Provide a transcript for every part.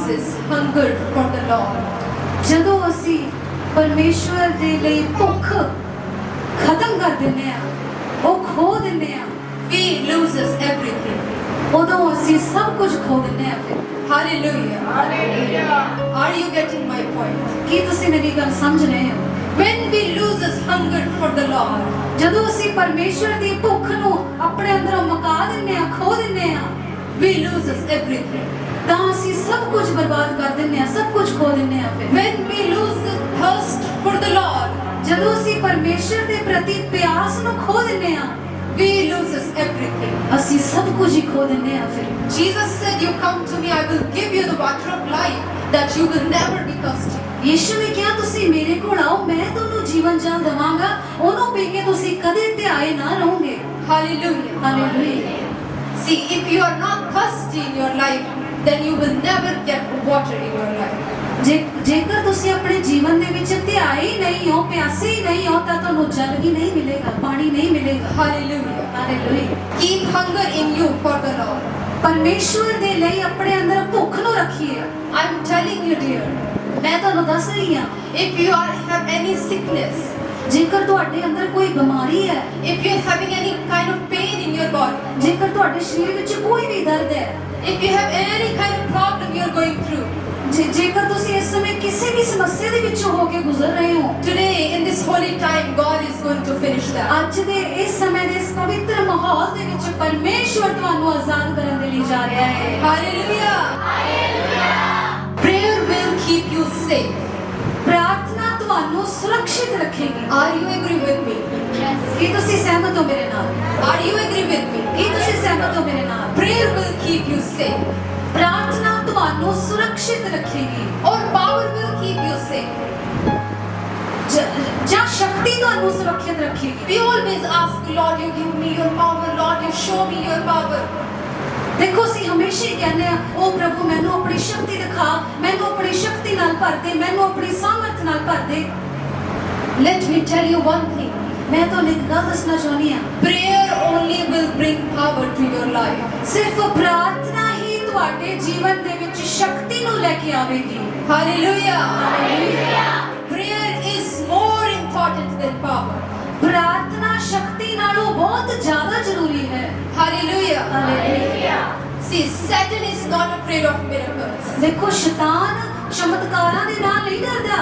loses hunger for the Lord, ਜਦੋਂ ਅਸੀਂ ਪਰਮੇਸ਼ਵਰ ਦੇ ਲਈ ਭੁੱਖ ਖਤਮ ਕਰ ਦਿੰਦੇ ਆ, ਉਹ ਖੋ ਦਿੰਦੇ ਆ, we loses everything. ਉਦੋਂ ਅਸੀਂ ਸਭ ਕੁਝ ਖੋ ਦਿੰਦੇ ਆ। ਫਿਰ Hallelujah. Hallelujah. Are you getting my point? ਕੀ ਤੁਸੀਂ ਮੇਰੀ ਗੱਲ ਸਮਝ ਰਹੇ ਹੋ? When we loses hunger for the Lord, ਜਦੋਂ ਅਸੀਂ ਪਰਮੇਸ਼ਵਰ ਦੀ ਭੁੱਖ ਨੂੰ ਆਪਣੇ ਅੰਦਰੋਂ ਮੁਕਾ ਦਿੰਦੇ ਆ, ਖੋ ਦਿੰਦੇ ਆ, we loses everything. ਤਾਂ ਅਸੀਂ ਸਭ ਕੁਝ ਬਰਬਾਦ ਕਰ ਦਿੰਦੇ ਆ, ਸਭ ਕੁਝ ਖੋ ਦਿੰਦੇ ਆ। ਫਿਰ When we lose the thirst for the Lord, ਜਦੋਂ ਅਸੀਂ ਪਰਮੇਸ਼ਵਰ ਦੇ ਪ੍ਰਤੀ ਪਿਆਸ ਨੂੰ ਖੋ ਦਿੰਦੇ ਆ, we loses everything. ਅਸੀਂ ਸਭ ਕੁਝ ਹੀ ਖੋ ਦਿੰਦੇ ਆ। ਫਿਰ Jesus said, you come to me, I will give you the water of life, that you will never be thirsty. Yishu ਨੇ ਕਿਹਾ ਤੁਸੀਂ ਮੇਰੇ ਕੋਲ ਆਓ, ਮੈਂ ਤੁਹਾਨੂੰ ਜੀਵਨ ਜਲ ਦੇਵਾਂਗਾ, ਉਹਨੂੰ ਪੀ ਕੇ ਤੁਸੀਂ ਕਦੇ ਧਿਆਏ ਨਾ ਰਹੋਗੇ। Hallelujah. Hallelujah. See, if you are not thirsty in your life, then you will never get water in your life. ਜੇਕਰ ਤੁਸੀਂ ਆਪਣੇ ਜੀਵਨ ਦੇ ਵਿੱਚ ਧਿਆਏ ਹੀ ਨਹੀਂ ਹੋ, ਪਿਆਸੇ ਹੀ ਨਹੀਂ ਹੋ, ਤਾਂ ਤੁਹਾਨੂੰ ਜਲ ਹੀ ਨਹੀਂ ਮਿਲੇਗਾ, ਪਾਣੀ ਨਹੀਂ ਮਿਲੇਗਾ। Hallelujah. Hallelujah. Keep hunger in you for the Lord. ਪਰਮੇਸ਼ਵਰ ਦੇ ਲਈ ਆਪਣੇ ਅੰਦਰ ਭੁੱਖ ਨੂੰ ਰੱਖੀਏ। I'm telling you, dear, ਮੈਂ ਤੁਹਾਨੂੰ ਦੱਸ ਰਹੀ ਹਾਂ, if you have any sickness, ਜੇਕਰ ਤੁਹਾਡੇ ਅੰਦਰ ਕੋਈ ਬਿਮਾਰੀ ਹੈ, if you're having any kind of pain in your body, ਜੇਕਰ ਤੁਹਾਡੇ ਸਰੀਰ ਵਿੱਚ ਕੋਈ ਵੀ ਦਰਦ ਹੈ, if you have any kind of problem you're going through, ਜੇਕਰ ਤੁਸੀਂ ਇਸ ਸਮੇਂ ਕਿਸੇ ਵੀ ਸਮੱਸਿਆ ਦੇ ਵਿੱਚੋਂ ਹੋ ਕੇ ਗੁਜ਼ਰ ਰਹੇ ਹੋ, today in this holy time God is going to finish that. ਅੱਜ ਦੇ ਇਸ ਸਮੇਂ ਦੇ ਇਸ ਪਵਿੱਤਰ ਮਾਹੌਲ ਦੇ ਵਿੱਚ ਪਰਮੇਸ਼ਵਰ ਤੁਹਾਨੂੰ ਆਜ਼ਾਦ ਕਰਨ ਦੇ ਲਈ ਜਾ ਰਿਹਾ ਹੈ। Hallelujah. Prayer will keep you safe. ਪ੍ਰਾਰਥਨਾ ਤੁਹਾਨੂੰ ਸੁਰੱਖਿਅਤ ਰੱਖੇਗੀ। Are you agree with me? ਕੀ ਤੁਸੀਂ ਸਹਿਮਤ ਹੋ ਮੇਰੇ ਨਾਲ? Are you agree with me? ਕੀ ਤੁਸੀਂ ਸਹਿਮਤ ਹੋ ਮੇਰੇ ਨਾਲ? Prayer will keep you safe, ਪ੍ਰਾਰਥਨਾ ਤੁਹਾਨੂੰ ਸੁਰੱਖਿਅਤ ਰੱਖੇਗੀ, or power will keep you safe. ਜਾਂ ਸ਼ਕਤੀ ਤੁਹਾਨੂੰ ਸੁਰੱਖਿਅਤ ਰੱਖੇਗੀ। We always ask, Lord, you give me your power. Lord, you show me your power. ਦੇਖੋ ਅਸੀਂ ਹਮੇਸ਼ਾ ਹੀ ਕਹਿੰਦੇ ਆ, ਉਹ ਪ੍ਰਭੂ ਮੈਨੂੰ ਆਪਣੀ ਸ਼ਕਤੀ ਦਿਖਾ, ਮੈਨੂੰ ਆਪਣੀ ਸ਼ਕਤੀ ਨਾਲ ਭਰ ਦੇ, ਮੈਨੂੰ ਆਪਣੀ ਸਾਮਰਥ ਨਾਲ ਭਰ ਦੇ। Let me tell you one thing. ਮੈਂ ਤੁਹਾਨੂੰ ਇੱਕ ਗੱਲ ਦੱਸਣਾ ਚਾਹੁੰਦੀ ਹਾਂ, Prayer only will bring power to your life. ਸਿਰਫ ਪ੍ਰਾਰਥਨਾ ਹੀ ਤੁਹਾਡੇ ਜੀਵਨ ਦੇ ਵਿੱਚ ਸ਼ਕਤੀ ਨੂੰ ਲੈ ਕੇ ਆਵੇਗੀ। Hallelujah. Prayer is more important than power. ਪ੍ਰਾਰਥਨਾ ਸ਼ਕਤੀ ਨਾਲੋਂ ਬਹੁਤ ਜ਼ਿਆਦਾ ਜ਼ਰੂਰੀ ਹੈ। Hallelujah. Hallelujah. See, Satan is not afraid of miracles. ਦੇਖੋ ਸ਼ੈਤਾਨ ਚਮਤਕਾਰਾਂ ਦੇ ਨਾਲ ਨਹੀਂ ਡਰਦਾ।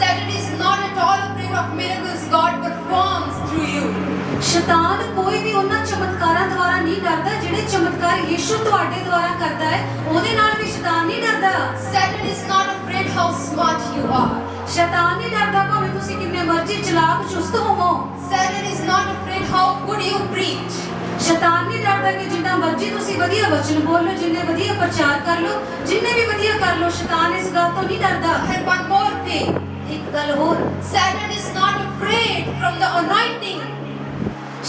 Satan is not at all afraid of miracles God performs through you. ਸ਼ੈਤਾਨ ਕੋਈ ਵੀ ਉਹਨਾਂ ਚਮਤਕਾਰਾਂ ਦੁਆਰਾ ਨਹੀਂ ਡਰਦਾ ਜਿਹੜੇ ਚਮਤਕਾਰ ਯੀਸ਼ੂ ਤੁਹਾਡੇ ਦੁਆਰਾ ਕਰਦਾ ਹੈ, ਉਹਦੇ ਨਾਲ ਵੀ ਸ਼ੈਤਾਨ ਨਹੀਂ ਡਰਦਾ। Satan is not afraid how smart you are. ਸ਼ੈਤਾਨ ਨਹੀਂ ਡਰਦਾ ਭਾਵੇਂ ਤੁਸੀਂ ਕਿੰਨੇ ਮਰਜ਼ੀ ਚਲਾਕ ਚੁਸਤ ਹੋਵੋ। Satan is not afraid how good you preach. ਸ਼ੈਤਾਨ ਨਹੀਂ ਡਰਦਾ ਕਿ ਜਿੰਨਾ ਮਰਜ਼ੀ ਤੁਸੀਂ ਵਧੀਆ ਵਚਨ ਬੋਲ ਲਓ, ਜਿੰਨੇ ਵਧੀਆ ਪ੍ਰਚਾਰ ਕਰ ਲਓ, ਜਿੰਨੇ ਵੀ ਵਧੀਆ ਕਰ ਲਓ, ਸ਼ੈਤਾਨ ਇਸ ਗੱਲ ਤੋਂ ਨਹੀਂ ਡਰਦਾ। And one more thing. ਇੱਕ ਗੱਲ ਹੋਰ, Satan is not afraid from the anointing.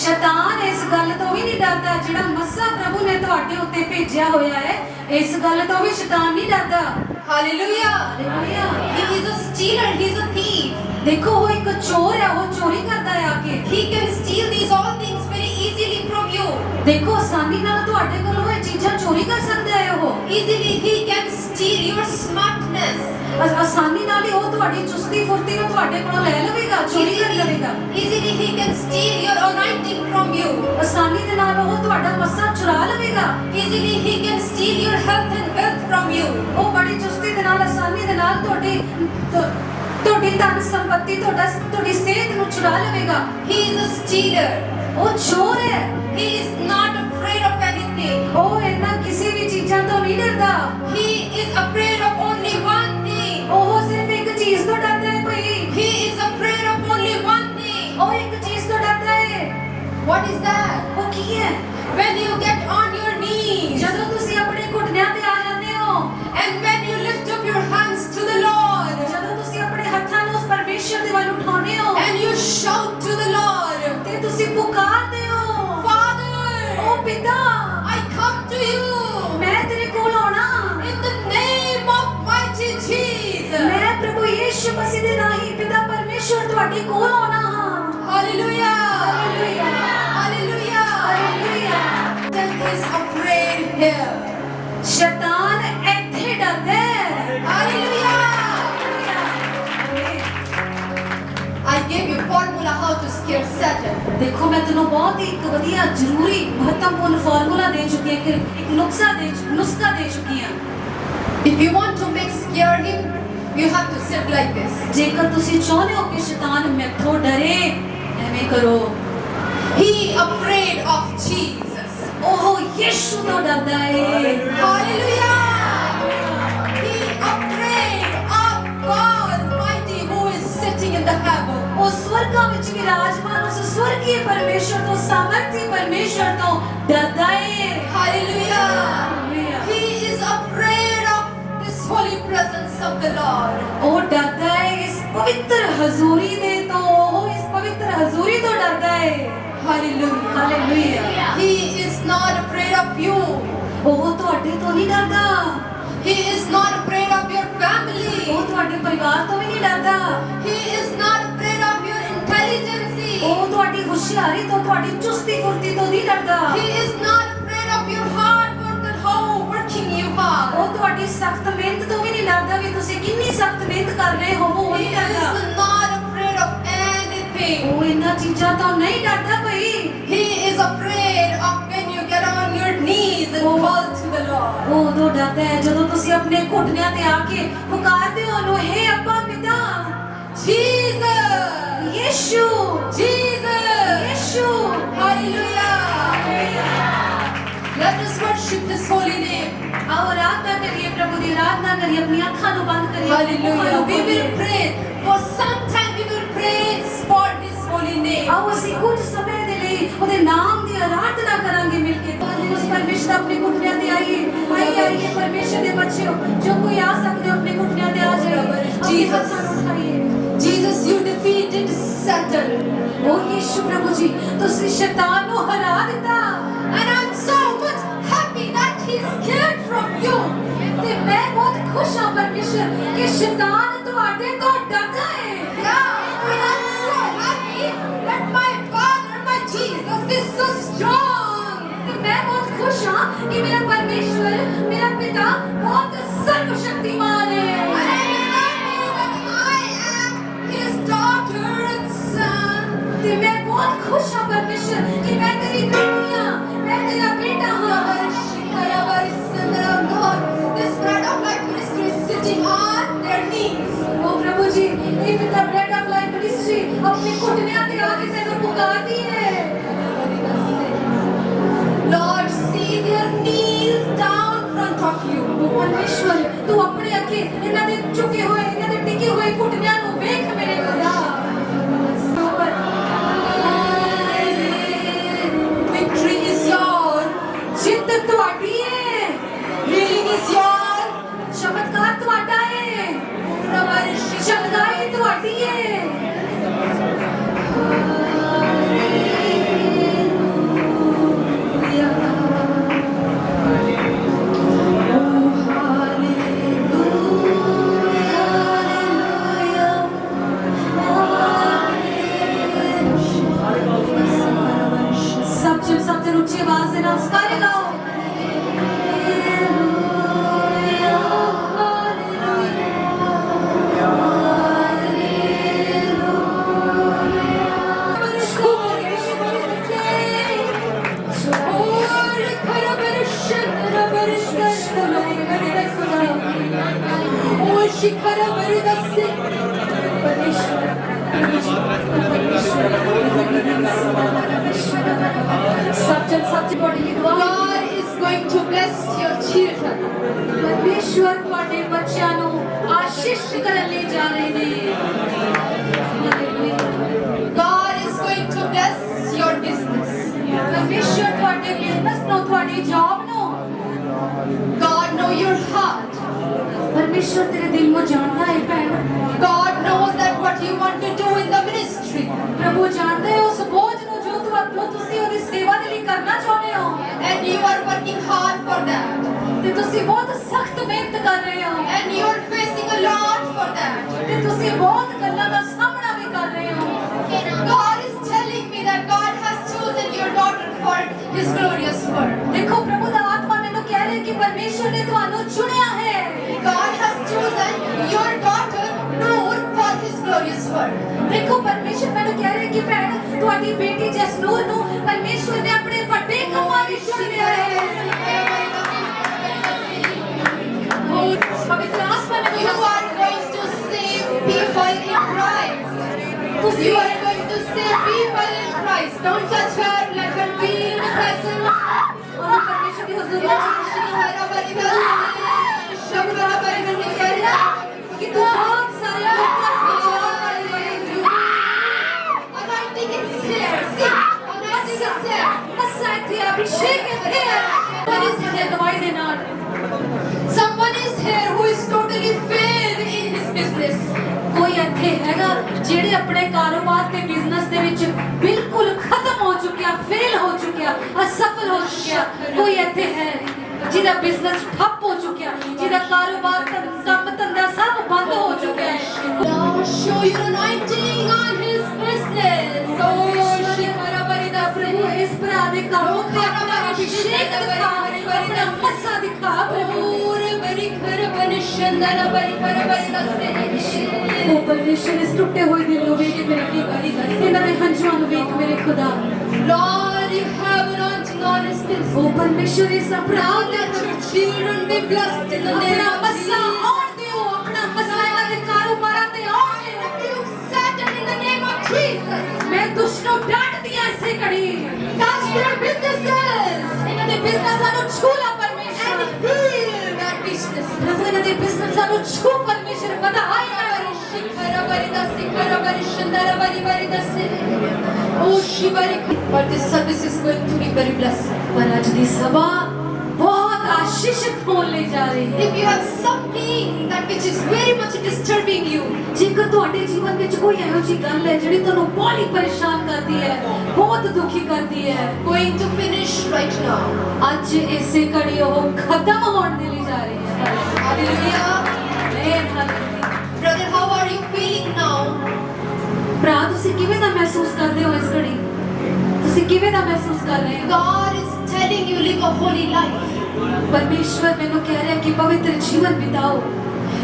ਸ਼ੈਤਾਨ ਇਸ ਗੱਲ ਤੋਂ ਵੀ ਨਹੀਂ ਡਰਦਾ ਜਿਹੜਾ ਮੱਸਾ ਪ੍ਰਭੂ ਨੇ ਤੁਹਾਡੇ ਉੱਤੇ ਭੇਜਿਆ ਹੋਇਆ ਹੈ, ਇਸ ਗੱਲ ਤੋਂ ਵੀ ਸ਼ੈਤਾਨ ਨਹੀਂ ਡਰਦਾ। Hallelujah. Hallelujah. He is a stealer. He is a thief. ਦੇਖੋ ਉਹ ਇੱਕ ਚੋਰ ਹੈ, ਉਹ ਚੋਰੀ ਕਰਦਾ ਹੈ ਆ ਕੇ। He can steal these all things very easily from you. ਦੇਖੋ ਆਸਾਨੀ ਨਾਲ ਤੁਹਾਡੇ ਕੋਲੋਂ ਇਹ ਚੀਜ਼ਾਂ ਚੋਰੀ ਕਰ ਸਕਦਾ ਹੈ ਉਹ। Easily he can steal your smartness. ਆਸਾਨੀ ਨਾਲ ਹੀ ਉਹ ਤੁਹਾਡੀ ਚੁਸਤੀ ਫੁਰਤੀ ਨੂੰ ਤੁਹਾਡੇ ਕੋਲੋਂ ਲੈ ਲਵੇਗਾ, ਚੋਰੀ ਕਰ ਲਵੇਗਾ। Easily he can steal your anointing from you. ਆਸਾਨੀ ਦੇ ਨਾਲ ਉਹ ਤੁਹਾਡਾ ਮੱਸਾ ਚੁਰਾ ਲਵੇਗਾ। Easily he can steal your health and wealth from you. ਉਹ ਬੜੀ ਚੁਸਤੀ ਦੇ ਨਾਲ, ਆਸਾਨੀ ਦੇ ਨਾਲ ਤੁਹਾਡੀ ਧਨ ਸੰਪਤੀ, ਤੁਹਾਡੀ ਸਿਹਤ ਨੂੰ ਚੁਰਾ ਲਵੇਗਾ। He is a stealer. ਉਹ ਚੋਰ ਹੈ। He is not afraid of anything. ਉਹ ਇਹਨਾਂ ਕਿਸੇ ਵੀ ਚੀਜ਼ਾਂ ਤੋਂ ਨਹੀਂ ਡਰਦਾ। He is afraid of only one thing. ਉਹ ਸਿਰਫ ਇੱਕ ਚੀਜ਼ ਤੋਂ ਡਰਦਾ ਹੈ ਭਈ। He is afraid of only one thing. ਉਹ ਇੱਕ ਚੀਜ਼ ਤੋਂ ਡਰਦਾ ਹੈ। What is that? ਉਹ ਕੀ ਹੈ? When you get on your knees ਜਦੋਂ ਤੁਸੀਂ ਆਪਣੇ ਘੁਟਨਿਆਂ ਤੇ ਆ ਜਾਂਦੇ ਹੋ, and when you lift up your hands to the Lord ਜਦੋਂ ਤੁਸੀਂ ਆਪਣੇ ਹੱਥਾਂ ਨੂੰ ਉਸ ਪਰਮੇਸ਼ਰ ਦੇ ਵੱਲ ਉਠਾਉਂਦੇ ਹੋ and you shout to the Lord, ਤੇ ਤੁਸੀਂ ਪੁਕਾਰਦੇ ਹੋ, Father, ਉਹ ਪਿਤਾ, I come to you ਮੈਂ ਤੇਰੇ ਕੋਲ ਆਉਣਾ। in the name of mighty Jesus. ਮੈਂ ਪ੍ਰਭੂ ਯੀਸ਼ੂ ਮਸੀਹ ਦੇ ਰਾਹੀਂ ਪਿਤਾ ਪਰਮੇਸ਼ਰ ਤੁਹਾਡੇ ਕੋਲ ਆਉਣਾ ਹਾਂ। Hallelujah. Hallelujah. Hallelujah. Hallelujah. Satan is afraid here. ਸ਼ੈਤਾਨ ਇੱਥੇ ਡਰਦਾ ਹੈ। देखो मैं तेनों बहुत ही एक वधिया जरूरी महत्वपूर्ण फार्मूला दे चुकी है, एक नुस्खा दे चुकी है। If you want to make scare him, you have to sit like this. जेकर तुसी चाहते हो कि शैतान मैथों डरे, एवें करो। He afraid of Jesus. ओहो यीशु तो डरदा है। Hallelujah. He afraid of God Almighty who is sitting in the heaven. ਉਹ स्वर्गां ਵਿੱਚ ਵਿਰਾਜਮਾਨ ਉਸ स्वर्गीय परमेश्वर तो सामर्थी परमेश्वर तो डरदा है। Hallelujah. He is afraid of this holy presence of the Lord. ਉਹ ਡਰਦਾ ਹੈ ਇਸ ਪਵਿੱਤਰ ਹਜ਼ੂਰੀ ਦੇ ਤੋਂ, ਉਹ ਇਸ ਪਵਿੱਤਰ ਹਜ਼ੂਰੀ ਤੋਂ ਡਰਦਾ ਹੈ। Hallelujah. Hallelujah. He is not afraid of you. ਉਹ ਤੁਹਾਡੇ ਤੋਂ ਨਹੀਂ ਡਰਦਾ। He is not afraid of your family. ਉਹ ਤੁਹਾਡੇ ਪਰਿਵਾਰ ਤੋਂ ਵੀ ਨਹੀਂ ਡਰਦਾ। He is not afraid of your intelligence. ਉਹ ਤੁਹਾਡੀ ਹੁਸ਼ਿਆਰੀ ਤੋਂ, ਤੁਹਾਡੀ ਚੁਸਤੀ ਫੁਰਤੀ ਤੋਂ ਨਹੀਂ ਡਰਦਾ। He is not afraid of your hard work and how working you are. ਉਹ ਤੁਹਾਡੀ ਸਖਤ ਮਿਹਨਤ ਤੋਂ ਵੀ ਨਹੀਂ ਡਰਦਾ ਵੀ ਤੁਸੀਂ ਕਿੰਨੀ ਸਖਤ ਮਿਹਨਤ ਕਰ ਰਹੇ ਹੋ, ਉਹ He ਨਹੀਂ ਡਰਦਾ। is not afraid of anything. ਉਹ ਇਹਨਾਂ ਚੀਜ਼ਾਂ ਤੋਂ ਨਹੀਂ ਡਰਦਾ ਭਈ। He is afraid of when you get on your knees and call to the Lord. ਉਹ ਉਦੋਂ ਡਰਦਾ ਹੈ ਜਦੋਂ ਤੁਸੀਂ ਆਪਣੇ ਘੁਟਨਿਆਂ ਤੇ ਆ ਕੇ ਪੁਕਾਰਦੇ ਹੋ ਉਹਨੂੰ, ਹੇ ਅੱਬਾ ਪਿਤਾ, Jesus. Yishu, Jesus. Yishu. Hallelujah. Let us worship His holy name. आओ आराधना करिए, प्रभु की आराधना करिए, अपनी आँखों को बंद करिए। Hallelujah. We will pray for some time. We will pray for His holy name. आओ ਅਸੀਂ ਕੁਝ ਸਮੇਂ ਦੇ ਲਈ ਉਹਦੇ ਨਾਮ ਦੀ ਆਰਾਧਨਾ ਕਰਾਂਗੇ ਮਿਲ ਕੇ। ਉਸ ਪਰਮੇਸ਼ਰ ਆਪਣੇ ਘੁਟਨਿਆਂ ਤੇ ਆਈਏ, ਆਈਏ ਪਰਮੇਸ਼ਰ ਦੇ ਬੱਚਿਓ, ਜੋ ਕੋਈ ਆ ਸਕਦੇ ਹੋ ਆਪਣੇ ਘੁਟਨਿਆਂ ਤੇ ਆ ਜਾਈਏ। Jesus. ਉਠਾਈਏ। Jesus, you defeated Satan. ओ यीशु प्रभु जी, तुसी शैतान ਨੂੰ ਹਰਾ ਦਿੱਤਾ। And I'm so much happy that he's scared from you. ਤੇ ਮੈਂ ਬਹੁਤ ਖੁਸ਼ ਹਾਂ ਪਰਮੇਸ਼ਰ ਕਿ ਸ਼ੈਤਾਨ ਤੁਹਾਡੇ ਤੋਂ ਡਰਦਾ ਹੈ। Yeah, and I'm so happy that my Father, my Jesus is so strong. ਤੇ ਮੈਂ ਬਹੁਤ ਖੁਸ਼ ਹਾਂ ਕਿ ਮੇਰਾ ਪਰਮੇਸ਼ਰ, ਮੇਰਾ ਪਿਤਾ ਬਹੁਤ ਸਰਵਸ਼ਕਤੀਮਾਨ ਹੈ। And I'm happy that I am his daughter and son. ਤੇ ਮੈਂ ਬਹੁਤ ਖੁਸ਼ ਹਾਂ ਪਰਮੇਸ਼ਰ ਕਿ ਮੈਂ ਤੇਰੀ ਬੇਟੀ ਹਾਂ, ਮੈਂ ਤੇਰਾ ਬੇਟਾ ਹਾਂ। This bread of life ministry is sitting on their knees. ओ प्रभु जी, ये पिता ब्रेड ऑफ लाइफ मिनिस्ट्री अपने घुटनों पे आके तेरे पुकारती है। Lord, see their knees down in front of you. ओ परमेश्वर, तू अपने अगे इन्हां दे झुके होए, इन्हां दे टिके होए घुटनों नु वेख मेरे खुदा। Victory is yours. जित तुहाडी है, Healing is yours. चमत्कार तुहाडा है, चंगाई तुहाडी है। सब जन ऊंची आवाज से नाम सारे गाओ। God is going to bless your children. परमेश्वर ਤੁਹਾਡੇ ਬੱਚਿਆਂ ਨੂੰ ਆਸ਼ੀਸ਼ ਕਰਨ ਲਈ ਜਾ ਰਹੇ ਨੇ। God is going to bless your business. परमेश्वर ਤੁਹਾਡੇ ਬਿਜ਼ਨਸ ਨੂੰ, ਤੁਹਾਡੀ ਜੌਬ ਨੂੰ। God knows your heart. परमेश्वर तेरे दिल ਨੂੰ ਜਾਣਦਾ ਹੈ ਭੈਣ। God knows that what you want to do in the ministry. ਪ੍ਰਭੂ ਜਾਣਦਾ ਹੈ ਉਸ ਬੋਝ ਨੂੰ ਜੋ ਤੁਸੀਂ ਉਹਦੀ ਸੇਵਾ ਦੇ ਲਈ ਕਰਨਾ ਚਾਹੁੰਦੇ ਹੋ। And you are working hard for that. ਤੇ ਤੁਸੀਂ ਬਹੁਤ ਸਖਤ ਮਿਹਨਤ ਕਰ ਰਹੇ ਹੋ। And you are facing a lot for that. ਤੇ ਤੁਸੀਂ ਬਹੁਤ ਗੱਲਾਂ ਦਾ ਸਾਹਮਣਾ ਵੀ ਕਰ ਰਹੇ ਹੋ। God is telling me that God has chosen your daughter for His glorious work. ਦੇਖੋ ਪ੍ਰਭੂ ਦਾ ਆਤਮਾ ਮੈਨੂੰ ਕਹਿ ਰਿਹਾ ਕਿ ਪਰਮੇਸ਼ਵਰ ਨੇ ਤੁਹਾਨੂੰ ਚੁਣਿਆ ਹੈ। God has chosen your daughter Noor for His glorious work. ਦੇਖੋ ਪਰਮੇਸ਼ਵਰ ਮੈਨੂੰ ਕਹਿ ਰਿਹਾ ਕਿ ਭੈਣ ਤੁਹਾਡੀ ਬੇਟੀ ਜਸਨੂਰ ਨੂੰ ਪਰਮੇਸ਼ਵਰ ਨੇ ਆਪਣੇ ਵੱਡੇ ਕੰਮਾਂ ਵਿੱਚ ਚੁਣਿਆ ਹੈ। ਪਵਿੱਤਰ ਆਤਮਾ ਨੇ You are going to save people in Christ. You are going to save people in Christ. Don't touch her. Let her be in the presence. ਉਹਨੂੰ ਪਰਮੇਸ਼ਵਰ ਦੀ ਹਜ਼ੂਰੀ ਵਿੱਚ ਕਿ ਤੂੰ ਬਹੁਤ ਸਾਰੇ ਲੋਕਾਂ ਨੂੰ ਬਚਾ ਰਹੀ ਹੈ। Anointing is here. See, anointing is here. ਬਸ ਇੱਥੇ ਅਭਿਸ਼ੇਕ ਇੱਥੇ ਹੈ ਪਰਮੇਸ਼ਵਰ ਦਵਾਈ ਦੇ ਨਾਲ। Someone is here who is totally failed in his business. ਕੋਈ ਇੱਥੇ ਹੈਗਾ ਜਿਹੜੇ ਆਪਣੇ ਕਾਰੋਬਾਰ ਤੇ ਬਿਜ਼ਨਸ ਦੇ ਵਿੱਚ ਬਿਲਕੁਲ ਖਤਮ ਹੋ ਚੁੱਕਿਆ, ਫੇਲ ਹੋ ਚੁੱਕਿਆ, ਅਸਫਲ ਹੋ ਚੁੱਕਿਆ। ਕੋਈ ਇੱਥੇ ਹੈ ਜਿਹਦਾ ਬਿਜ਼ਨਸ ਠੱਪ ਹੋ ਚੁੱਕਿਆ, ਜਿਹਦਾ ਕਾਰੋਬਾਰ ਕੰਮ ਧੰਦਾ ਸਭ ਬੰਦ ਹੋ ਚੁੱਕਿਆ ਹੈ। Now show your anointing on his business. Oh, Shikarabarida ਪ੍ਰਭੂ ਇਸ ਭਰਾ ਦੇ ਕੰਮ ਤੇ ਆਪਣਾ ਅਭਿਸ਼ੇਕ ਦਿਖਾ, ਆਪਣਾ ਮੱਸਾ ਦਿਖਾ ਪ੍ਰਭੂ। ਉਹ ਪਰਮੇਸ਼ਰ ਇਸ ਟੁੱਟੇ ਹੋਏ ਦਿਲ ਨੂੰ ਵੇਖ ਮੇਰੇ ਕੀ ਇਹਨਾਂ ਦੇ ਹੰਝੂਆਂ ਨੂੰ ਵੇਖ ਮੇਰੇ ਖੁਦਾ। Lord, you have anointing on his business. ਉਹ ਪਰਮੇਸ਼ਰ ਇਸ ਆਪਣਾ Let your children be blessed in the name ਆਪਣਾ of ਮੱਸਾ Jesus. ਆਉਣ ਦਿਓ, ਆਪਣਾ ਮੱਸਾ ਇਹਨਾਂ ਦੇ ਕਾਰੋਬਾਰਾਂ ਤੇ ਆਉਣ ਦਿਓ। Rebuke Satan in the name of Jesus. ਮੈਂ ਦੁਸ਼ਟ ਨੂੰ ਡਾਂਟਦੀ ਹਾਂ ਇਸੇ ਘੜੀ। Touch their businesses ਇਹਨਾਂ ਦੇ ਬਿਜ਼ਨਸਾਂ ਨੂੰ ਛੂ ਲਾ ਪਰਮੇਸ਼ਰ। and heal that business. ਪ੍ਰਭੂ ਇਹਨਾਂ ਦੇ ਬਿਜ਼ਨਸਾਂ ਨੂੰ ਛੂ ਪਰਮੇਸ਼ਰ, ਵਧਾਈ ਕਰ। Oh, Shibari. But this service is going to be very blessed. ਪਰ ਅੱਜ ਦੀ ਸਭਾ ਬਹੁਤ ਆਸ਼ੀਸ਼ਿਤ ਹੋਣ ਲਈ ਜਾ ਰਹੀ ਹੈ। If you have something that which is very much disturbing you, ਜੇਕਰ ਤੁਹਾਡੇ ਜੀਵਨ ਵਿੱਚ ਕੋਈ ਇਹੋ ਜਿਹੀ ਗੱਲ ਹੈ ਜਿਹੜੀ ਤੁਹਾਨੂੰ ਬਹੁਤ ਪਰੇਸ਼ਾਨ ਕਰਦੀ ਹੈ, ਬਹੁਤ ਦੁਖੀ ਕਰਦੀ ਹੈ, going to finish right now. ਅੱਜ ਇਸੇ ਘੜੀ ਉਹ ਖਤਮ ਹੋਣ ਦੇ ਲਈ ਜਾ ਰਹੀ ਹੈ। Hallelujah. Amen. Brother, how are you feeling now? ਭਰਾ ਤੁਸੀਂ ਕਿਵੇਂ ਦਾ ਮਹਿਸੂਸ ਕਰਦੇ ਹੋ ਇਸ ਘੜੀ? ਤੁਸੀਂ ਕਿਵੇਂ ਦਾ ਮਹਿਸੂਸ ਕਰ ਰਹੇ ਹੋ? God is telling you live a holy life. ਪਰਮੇਸ਼ਵਰ ਮੈਨੂੰ ਕਹਿ ਰਿਹਾ ਕਿ ਪਵਿੱਤਰ ਜੀਵਨ ਬਿਤਾਓ।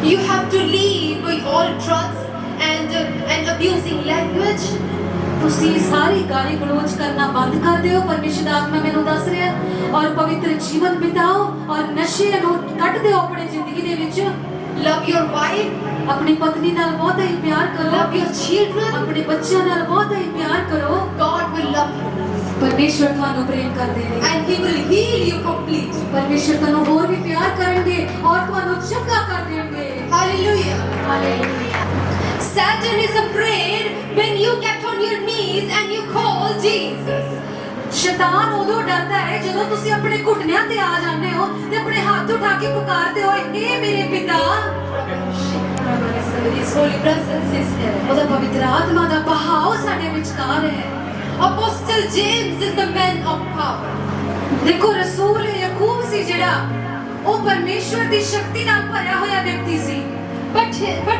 You have to leave all drugs and abusing language. ਤੁਸੀਂ ਸਾਰੀ ਗਾਲੀ ਗਲੋਚ ਕਰਨਾ ਬੰਦ ਕਰ ਦਿਓ, ਪਰਮੇਸ਼ਰ ਦਾ ਆਤਮਾ ਮੈਨੂੰ ਦੱਸ ਰਿਹਾ, ਔਰ ਪਵਿੱਤਰ ਜੀਵਨ ਬਿਤਾਓ ਔਰ ਨਸ਼ੇ ਨੂੰ ਕੱਢ ਦਿਓ ਆਪਣੀ ਜ਼ਿੰਦਗੀ ਦੇ ਵਿੱਚ। Love your wife. ਆਪਣੀ ਪਤਨੀ ਨਾਲ ਬਹੁਤ ਹੀ ਪਿਆਰ ਕਰੋ, Love your children. ਆਪਣੇ ਬੱਚਿਆਂ ਨਾਲ ਬਹੁਤ ਹੀ ਪਿਆਰ ਕਰੋ। God will love you ਪਰਮੇਸ਼ਰ ਤੁਹਾਨੂੰ ਪ੍ਰੇਮ ਕਰਦੇ ਨੇ and He will heal you completely. ਪਰਮੇਸ਼ਰ ਤੁਹਾਨੂੰ ਹੋਰ ਵੀ ਪਿਆਰ ਕਰਨਗੇ ਔਰ ਤੁਹਾਨੂੰ ਚੰਗਾ ਕਰ ਦੇਣਗੇ। Hallelujah. Hallelujah. Satan is afraid when you get on your knees and you call Jesus. ਸ਼ੈਤਾਨ ਉਦੋਂ ਡਰਦਾ ਹੈ ਜਦੋਂ ਤੁਸੀਂ ਆਪਣੇ ਘੁਟਨਿਆਂ ਤੇ ਆ ਜਾਂਦੇ ਹੋ ਤੇ ਆਪਣੇ ਹੱਥ ਉਠਾ ਕੇ ਪੁਕਾਰਦੇ ਹੋ, ਇਹ ਮੇਰੇ ਪਿਤਾ। His holy presence is here. ਉਹਦਾ ਪਵਿੱਤਰ ਆਤਮਾ ਦਾ ਬਹਾਵ ਸਾਡੇ ਵਿਚਕਾਰ ਹੈ। Apostle James is the man of power. ਦੇਖੋ ਰਸੂਲ ਯਾਕੂਬ ਸੀ ਜਿਹੜਾ ਉਹ ਪਰਮੇਸ਼ਵਰ ਦੀ ਸ਼ਕਤੀ ਨਾਲ ਭਰਿਆ ਹੋਇਆ ਵਿਅਕਤੀ ਸੀ। But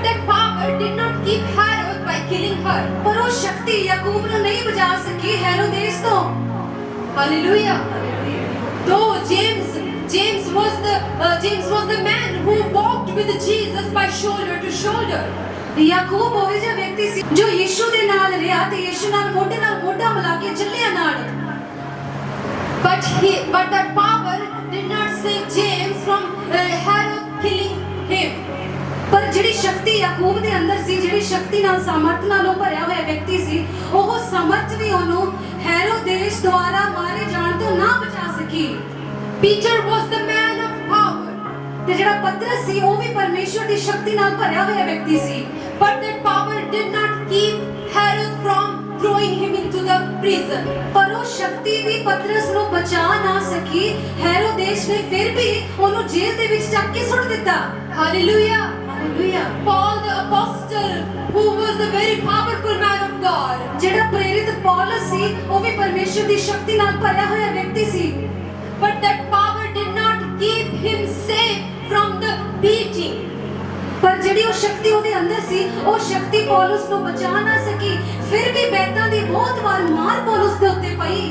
that power did not keep Herod by killing her. ਪਰ ਉਹ ਸ਼ਕਤੀ ਯਾਕੂਬ ਨੂੰ ਨਹੀਂ ਬਚਾ ਸਕੀ ਹੈਰੋਦੇਸ ਤੋਂ। Hallelujah. Though James was the man who walked with Jesus by shoulder to shoulder. Yakub ਉਹ ਜਿਹਾ ਵਿਅਕਤੀ ਸੀ ਜੋ ਯੀਸ਼ੂ ਦੇ ਨਾਲ ਰਿਹਾ ਤੇ ਯੀਸ਼ੂ ਨਾਲ ਮੋਢਾ ਮਿਲਾ ਕੇ ਚੱਲਿਆ ਨਾਲ। But that power did not save James from Herod killing him. ਪਰ ਜਿਹੜੀ ਸ਼ਕਤੀ ਯਾਕੂਬ ਦੇ ਅੰਦਰ ਸੀ, ਜਿਹੜੀ ਸ਼ਕਤੀ ਨਾਲ ਸਮਰਥ ਨਾਲ ਉਹ ਭਰਿਆ ਹੋਇਆ ਵਿਅਕਤੀ ਸੀ, ਉਹ ਸਮਰਥ ਵੀ ਉਹਨੂੰ ਹੈਰੋਦੇਸ ਦੁਆਰਾ ਮਾਰੇ ਜਾਣ ਤੋਂ ਨਾ ਬਚਾ ਸਕੀ। Peter was the man of power. ਤੇ ਜਿਹੜਾ ਪਤਰਸ ਸੀ ਉਹ ਵੀ ਪਰਮੇਸ਼ਵਰ ਦੀ ਸ਼ਕਤੀ ਨਾਲ ਭਰਿਆ ਹੋਇਆ ਵਿਅਕਤੀ ਸੀ। But that power did not keep Herod from throwing him into the prison. ਪਰ ਉਹ ਸ਼ਕਤੀ ਵੀ ਪਤਰਸ ਨੂੰ ਬਚਾ ਨਾ ਸਕੀ। ਹੈਰੋਦੇਸ ਨੇ ਫਿਰ ਵੀ ਉਹਨੂੰ ਜੇਲ੍ਹ ਦੇ ਵਿੱਚ ਚੱਕ ਕੇ ਸੁੱਟ ਦਿੱਤਾ। Hallelujah. Hallelujah. Paul the apostle, who was the very powerful man of God. ਜਿਹੜਾ ਪ੍ਰੇਰਿਤ ਪੌਲਸ ਸੀ ਉਹ ਵੀ ਪਰਮੇਸ਼ਵਰ ਦੀ ਸ਼ਕਤੀ ਨਾਲ ਭਰਿਆ ਹੋਇਆ ਵਿਅਕਤੀ ਸੀ। But that power did not keep him safe from the beating. ਪਰ ਜਿਹੜੀ ਉਹ ਸ਼ਕਤੀ ਉਹਦੇ ਅੰਦਰ ਸੀ, ਉਹ ਸ਼ਕਤੀ ਪੌਲਸ ਨੂੰ ਬਚਾ ਨਾ ਸਕੀ। ਫਿਰ ਵੀ ਬੈਤਾਂ ਦੀ ਬਹੁਤ ਵਾਰ ਮਾਰ ਪੌਲਸ ਦੇ ਉੱਤੇ ਪਈ।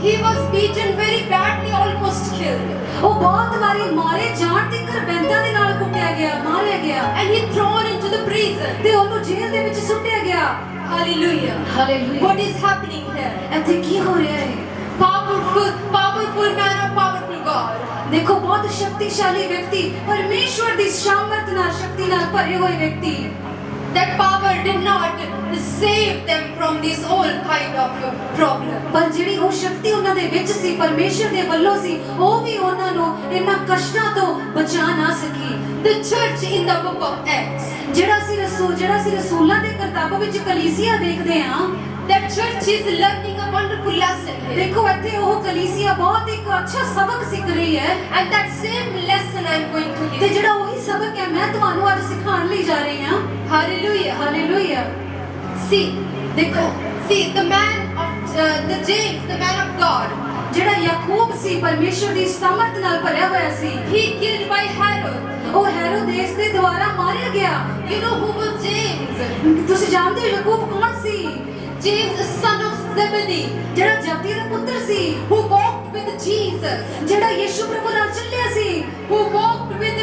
He was beaten very badly, almost killed. ਉਹ ਬਹੁਤ ਵਾਰੀ ਮਾਰੇ ਜਾਣ ਤੱਕ ਬੈਤਾਂ ਦੇ ਨਾਲ ਕੁੱਟਿਆ ਗਿਆ, ਮਾਰਿਆ ਗਿਆ And he thrown into the prison. ਤੇ ਉਹਨੂੰ ਜੇਲ੍ਹ ਦੇ ਵਿੱਚ ਸੁੱਟਿਆ ਗਿਆ। Hallelujah. Hallelujah What is happening here? ਇੱਥੇ ਕੀ ਹੋ ਰਿਹਾ ਹੈ Powerful man of powerful God. ਦੇਖੋ ਬਹੁਤ ਸ਼ਕਤੀਸ਼ਾਲੀ ਵਿਅਕਤੀ ਪਰਮੇਸ਼ਵਰ ਦੀ ਸਾਮਰਥ ਨਾਲ ਸ਼ਕਤੀ ਨਾਲ ਭਰੇ ਹੋਏ ਵਿਅਕਤੀ That power did not save them from this all kind of problem. ਪਰ ਜਿਹੜੀ ਉਹ ਸ਼ਕਤੀ ਉਹਨਾਂ ਦੇ ਵਿੱਚ ਸੀ ਪਰਮੇਸ਼ਰ ਦੇ ਵੱਲੋਂ ਸੀ ਉਹ ਵੀ ਉਹਨਾਂ ਨੂੰ ਇਹਨਾਂ ਕਸ਼ਟਾਂ ਤੋਂ ਬਚਾ ਨਾ ਸਕੀ The church in the book of Acts, ਜਿਹੜਾ ਸੀ ਰਸੂਲਾਂ ਦੇ ਕਿਤਾਬ ਵਿੱਚ ਕਲੀਸਿਆ ਦੇਖਦੇ ਹਾਂ that church is learning a wonderful lesson here. ਦੇਖੋ ਇੱਥੇ ਉਹ ਕਲੀਸਿਆ ਬਹੁਤ ਇੱਕ ਅੱਛਾ ਸਬਕ ਸਿੱਖ ਰਹੀ ਹੈ And that same lesson I'm going to ਤੇ give. ਜਿਹੜਾ ਉਹੀ ਸਬਕ ਹੈ ਮੈਂ ਤੁਹਾਨੂੰ ਅੱਜ ਸਿਖਾਉਣ ਲਈ ਜਾ ਰਹੀ ਹਾਂ Hallelujah. ਹਾਲੇਲੂਇਆ See, ਦੇਖੋ the man of the James, the man of God, ਜਿਹੜਾ ਯਾਕੂਬ ਸੀ ਪਰਮੇਸ਼ਰ ਦੀ ਸਮਰਥ ਨਾਲ ਭਰਿਆ ਹੋਇਆ ਸੀ he killed by Herod. ਉਹ ਹੈਰੋਦੇਸ ਦੇ ਦੁਆਰਾ ਮਾਰਿਆ ਗਿਆ You know who was James? ਤੁਸੀਂ ਜਾਣਦੇ ਹੋ ਯਾਕੂਬ ਕੌਣ ਸੀ James, the son of Zebedee, ਜਿਹੜਾ ਜਬਦੀ ਦਾ ਪੁੱਤਰ ਸੀ who walked with Jesus, ਜਿਹੜਾ ਯਿਸੂ ਪ੍ਰਭੂ ਨਾਲ ਚੱਲਿਆ ਸੀ who walked with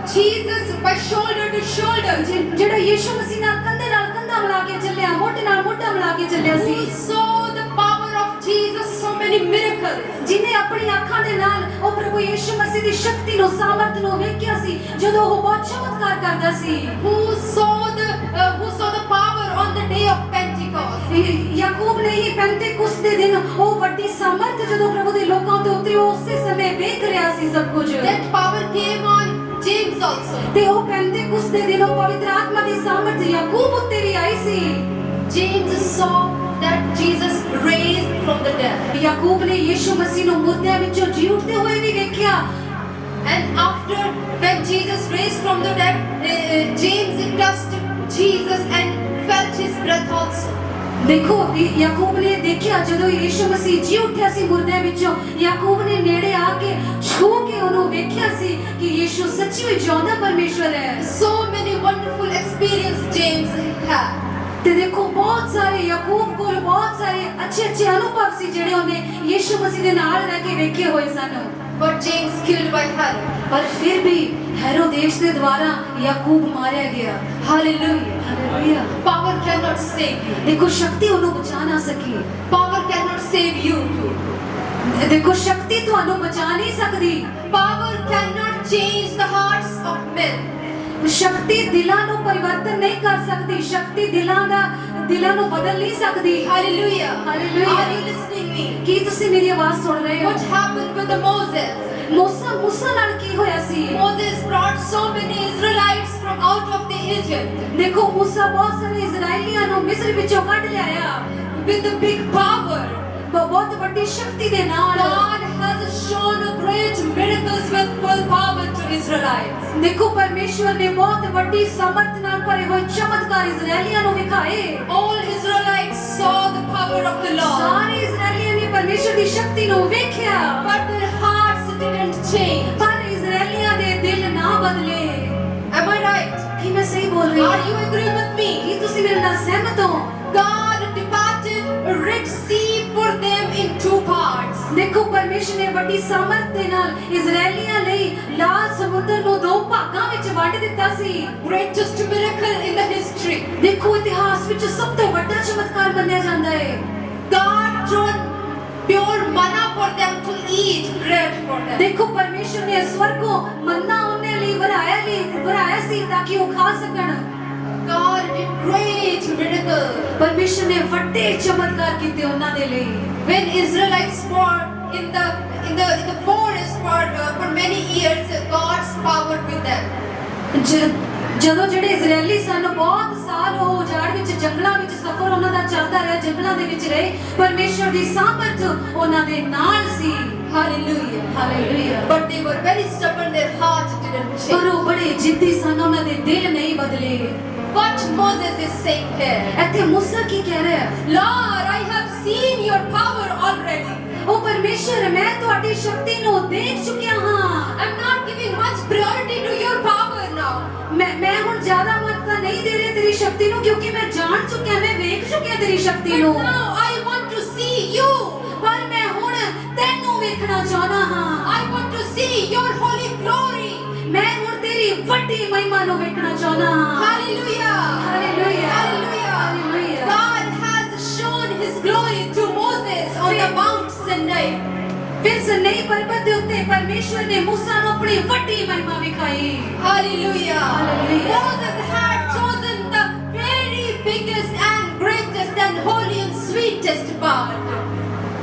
Jesus by shoulder to shoulder, ਜਿਹੜਾ ਯਿਸੂ ਮਸੀਹ ਨਾਲ ਕੰਧਾ ਮਿਲਾ ਕੇ ਚੱਲਿਆ ਮੋਢੇ ਨਾਲ ਮੋਢਾ ਮਿਲਾ ਕੇ ਚੱਲਿਆ ਸੀ who saw the power of Jesus, so many miracles. ਜਿਨੇ ਆਪਣੀ ਅੱਖਾਂ ਦੇ ਨਾਲ ਉਹ ਪ੍ਰਭੂ ਯਿਸੂ ਮਸੀਹ ਦੀ ਸ਼ਕਤੀ ਨੂੰ ਸਾਮਰਥ ਨੂੰ ਵੇਖਿਆ ਸੀ ਜਦੋਂ ਉਹ ਬਹੁਤ ਚਮਤਕਾਰ ਕਰਦਾ ਸੀ Who saw the power on the day of Pentecost. Yakub ਨੇ ਹੀ ਪੈਂਤੇਕੁਸ ਦੇ ਦਿਨ ਉਹ ਵੱਡੀ ਸਾਮਰਥ ਜਦੋਂ ਪ੍ਰਭੂ ਦੇ ਲੋਕਾਂ ਤੇ ਉਤਰੀ ਉਹ ਉਸੇ ਸਮੇਂ ਵੇਖ ਰਿਹਾ ਸੀ ਸਭ ਕੁਝ That power came on James also. ਤੇ ਉਹ ਪੈਂਤੇਕੁਸ ਦੇ ਦਿਨ ਉਹ ਪਵਿੱਤਰ ਆਤਮਾ ਦੀ ਸਾਮਰਥ ਯਾਕੂਬ ਉੱਤੇ ਵੀ ਆਈ ਸੀ James saw that Jesus raised from the dead. Yakub ਨੇ ਯਿਸੂ ਮਸੀਹ ਨੂੰ ਮੁਰਦਿਆਂ ਵਿੱਚੋਂ ਜੀ ਉੱਠਦੇ ਹੋਏ ਵੀ ਵੇਖਿਆ And after when Jesus raised from the dead, James touched Jesus and felt his breath also. ਦੇਖੋ ਯਾਕੂਬ ਨੇ ਦੇਖਿਆ ਜਦੋਂ ਯਿਸੂ ਮਸੀਹ ਜੀ ਉੱਠਿਆ ਸੀ ਮੁਰਦਿਆਂ ਵਿੱਚੋਂ ਯਾਕੂਬ ਨੇ ਨੇੜੇ ਆ ਕੇ ਛੂ ਕੇ ਉਹਨੂੰ ਵੇਖਿਆ ਸੀ ਕਿ ਯਿਸੂ ਸੱਚੀ ਵਿੱਚ ਜਿਉਂਦਾ ਪਰਮੇਸ਼ਵਰ ਹੈ So many wonderful experience James had. ਤੇ ਦੇਖੋ ਬਹੁਤ ਸਾਰੇ ਯਾਕੂਬ ਕੋਲ ਬਹੁਤ ਸਾਰੇ ਅੱਛੇ ਅਨੁਭਵ ਸੀ ਜਿਹੜੇ ਉਹਨੇ ਯਿਸੂ ਮਸੀਹ ਦੇ ਨਾਲ ਰਹਿ ਕੇ ਵੇਖੇ ਹੋਏ ਸਨ But James killed by Herod. ਪਰ ਫਿਰ ਵੀ ਹੈਰੋਦੇਸ ਦੇ ਦੁਆਰਾ ਯਾਕੂਬ ਮਾਰਿਆ ਗਿਆ Hallelujah. Hallelujah Power cannot save you. ਦੇਖੋ ਸ਼ਕਤੀ ਉਹਨੂੰ ਬਚਾ ਨਾ ਸਕੀ Power cannot save you too. ਦੇਖੋ ਸ਼ਕਤੀ ਤੁਹਾਨੂੰ ਬਚਾ ਨਹੀਂ ਸਕਦੀ Power cannot change the hearts of men. ਸ਼ਕਤੀ ਦਿਲਾਂ ਨੂੰ ਪਰਿਵਰਤਨ ਨਹੀਂ ਕਰ ਸਕਦੀ ਸ਼ਕਤੀ ਦਿਲਾਂ ਨੂੰ ਬਦਲ ਨਹੀਂ ਸਕਦੀ Hallelujah. Hallelujah. Are you listening me? ਕੀ ਤੁਸੀਂ ਮੇਰੀ ਆਵਾਜ਼ ਸੁਣ ਰਹੇ ਹੋ What happened with the Moses? ਮੂਸਾ ਨਾਲ ਕੀ ਹੋਇਆ ਸੀ Moses brought so many Israelites from out of the Egypt ਦੇਖੋ ਮੂਸਾ ਬਹੁਤ ਸਾਰੇ ਇਜ਼ਰਾਈਲੀਆਂ ਨੂੰ ਮਿਸਰ ਵਿੱਚੋਂ ਕੱਢ ਲਿਆਇਆ with the big power. ਬਹੁਤ ਵੱਡੀ ਸ਼ਕਤੀ ਦੇ ਨਾਲ God has shown a great miracles with full power to Israelites. ਦੇਖੋ ਪਰਮੇਸ਼ਵਰ ਨੇ ਬਹੁਤ ਵੱਡੀ ਸਮਰਥ ਨਾਲ ਭਰੇ ਹੋਏ ਚਮਤਕਾਰ ਇਜ਼ਰਾਈਲੀਆਂ ਨੂੰ ਵਿਖਾਏ All Israelites saw the power of the Lord, ਸਾਰੇ ਇਜ਼ਰਾਈਲੀਆਂ ਨੇ ਪਰਮੇਸ਼ਵਰ ਦੀ ਸ਼ਕਤੀ ਨੂੰ ਵੇਖਿਆ but their hearts didn't change. ਪਰ ਇਜ਼ਰਾਈਲੀਆਂ ਦੇ ਦਿਲ ਨਾ ਬਦਲੇ Am I right? ਕੀ ਮੈਂ ਸਹੀ ਬੋਲ ਰਹੀ Are ਹਾਂ you agree with me? ਕੀ ਤੁਸੀਂ ਮੇਰੇ ਨਾਲ ਸਹਿਮਤ ਹੋ God departed a Red Sea for them in two parts. ਦੇਖੋ ਪਰਮੇਸ਼ਰ ਨੇ ਵੱਡੀ ਸਮਰਥ ਦੇ ਨਾਲ ਇਜ਼ਰਾਈਲੀਆਂ ਲਈ ਲਾਲ ਸਮੁੰਦਰ ਨੂੰ ਦੋ ਭਾਗਾਂ ਵਿੱਚ ਵੰਡ ਦਿੱਤਾ ਸੀ Greatest miracle in the history. ਦੇਖੋ ਇਤਿਹਾਸ ਵਿੱਚ ਸਭ ਤੋਂ ਵੱਡਾ ਚਮਤਕਾਰ ਮੰਨਿਆ ਜਾਂਦਾ ਹੈ God thrown pure manna for them to eat bread for them. ਦੇਖੋ ਪਰਮੇਸ਼ਰ ਨੇ ਸਵਰਗੋਂ ਮੰਨਾ ਉਹਨੇ ਲਈ ਵਰਾਇਆ ਸੀ ਤਾਂ ਕਿ ਉਹ ਖਾ ਸਕਣ God did great miracles. ਪਰਮੇਸ਼ਰ ਨੇ ਵੱਡੇ ਚਮਤਕਾਰ ਕੀਤੇ ਉਹਨਾਂ ਦੇ ਲਈ When Israelites were in the forest for many years, God's power with them. ਜਦੋਂ ਜਿਹੜੇ ਇਜ਼ਰਾਈਲੀ ਸਨ ਬਹੁਤ ਸਾਲ ਉਹ ਉਜਾੜ ਵਿੱਚ ਜੰਗਲਾਂ ਵਿੱਚ ਸਫ਼ਰ ਉਹਨਾਂ ਦਾ ਚੱਲਦਾ ਰਿਹਾ ਜੰਗਲਾਂ ਦੇ ਵਿੱਚ ਰਹੇ ਪਰਮੇਸ਼ਰ ਦੀ ਸਾਮਰਥ ਉਹਨਾਂ ਦੇ ਨਾਲ ਸੀ Hallelujah. Hallelujah But they were very stubborn, their heart didn't ਪਰ change. ਉਹ ਬੜੇ ਜਿੱਦੀ ਸਨ ਉਹਨਾਂ ਦੇ ਦਿਲ ਨਹੀਂ ਬਦਲੇ What Moses is saying here, ਇੱਥੇ ਮੂਸਾ ਕੀ ਕਹਿ ਰਿਹਾ ਹੈ Lord, I have seen your power already. ਉਹ ਪਰਮੇਸ਼ਰ ਮੈਂ ਤੁਹਾਡੀ ਸ਼ਕਤੀ ਨੂੰ ਦੇਖ ਚੁੱਕਿਆ ਹਾਂ I'm not giving much priority to your power now. ਮੈਂ ਹੁਣ ਜ਼ਿਆਦਾ ਮਹੱਤਤਾ ਨਹੀਂ ਦੇ ਰਿਹਾ ਤੇਰੀ ਸ਼ਕਤੀ ਨੂੰ ਕਿਉਂਕਿ ਮੈਂ ਜਾਣ ਚੁੱਕਿਆ ਮੈਂ ਵੇਖ ਚੁੱਕਿਆ ਤੇਰੀ ਸ਼ਕਤੀ But ਨੂੰ now I want to see you. ਪਰ ਮੈਂ ਹੁਣ ਤੈਨੂੰ ਵੇਖਣਾ ਚਾਹਨਾ ਹਾਂ I want to see your holy glory. ਮੈਂ ਹੁਣ ਤੇਰੀ ਵੱਡੀ ਮਹਿਮਾ ਨੂੰ ਵੇਖਣਾ ਚਾਹਨਾ ਹਾਂ Hallelujah. Hallelujah Hallelujah. Hallelujah God glory to Moses on the Mount Sinai. ਫਿਰ ਸਨਈ ਪਰਬਤ ਦੇ ਉੱਤੇ ਪਰਮੇਸ਼ਵਰ ਨੇ ਮੂਸਾ ਨੂੰ ਆਪਣੀ ਵੱਡੀ ਮਹਿਮਾ ਵਿਖਾਈ। Hallelujah. Hallelujah. Moses had chosen the very biggest and greatest and holy and sweetest part.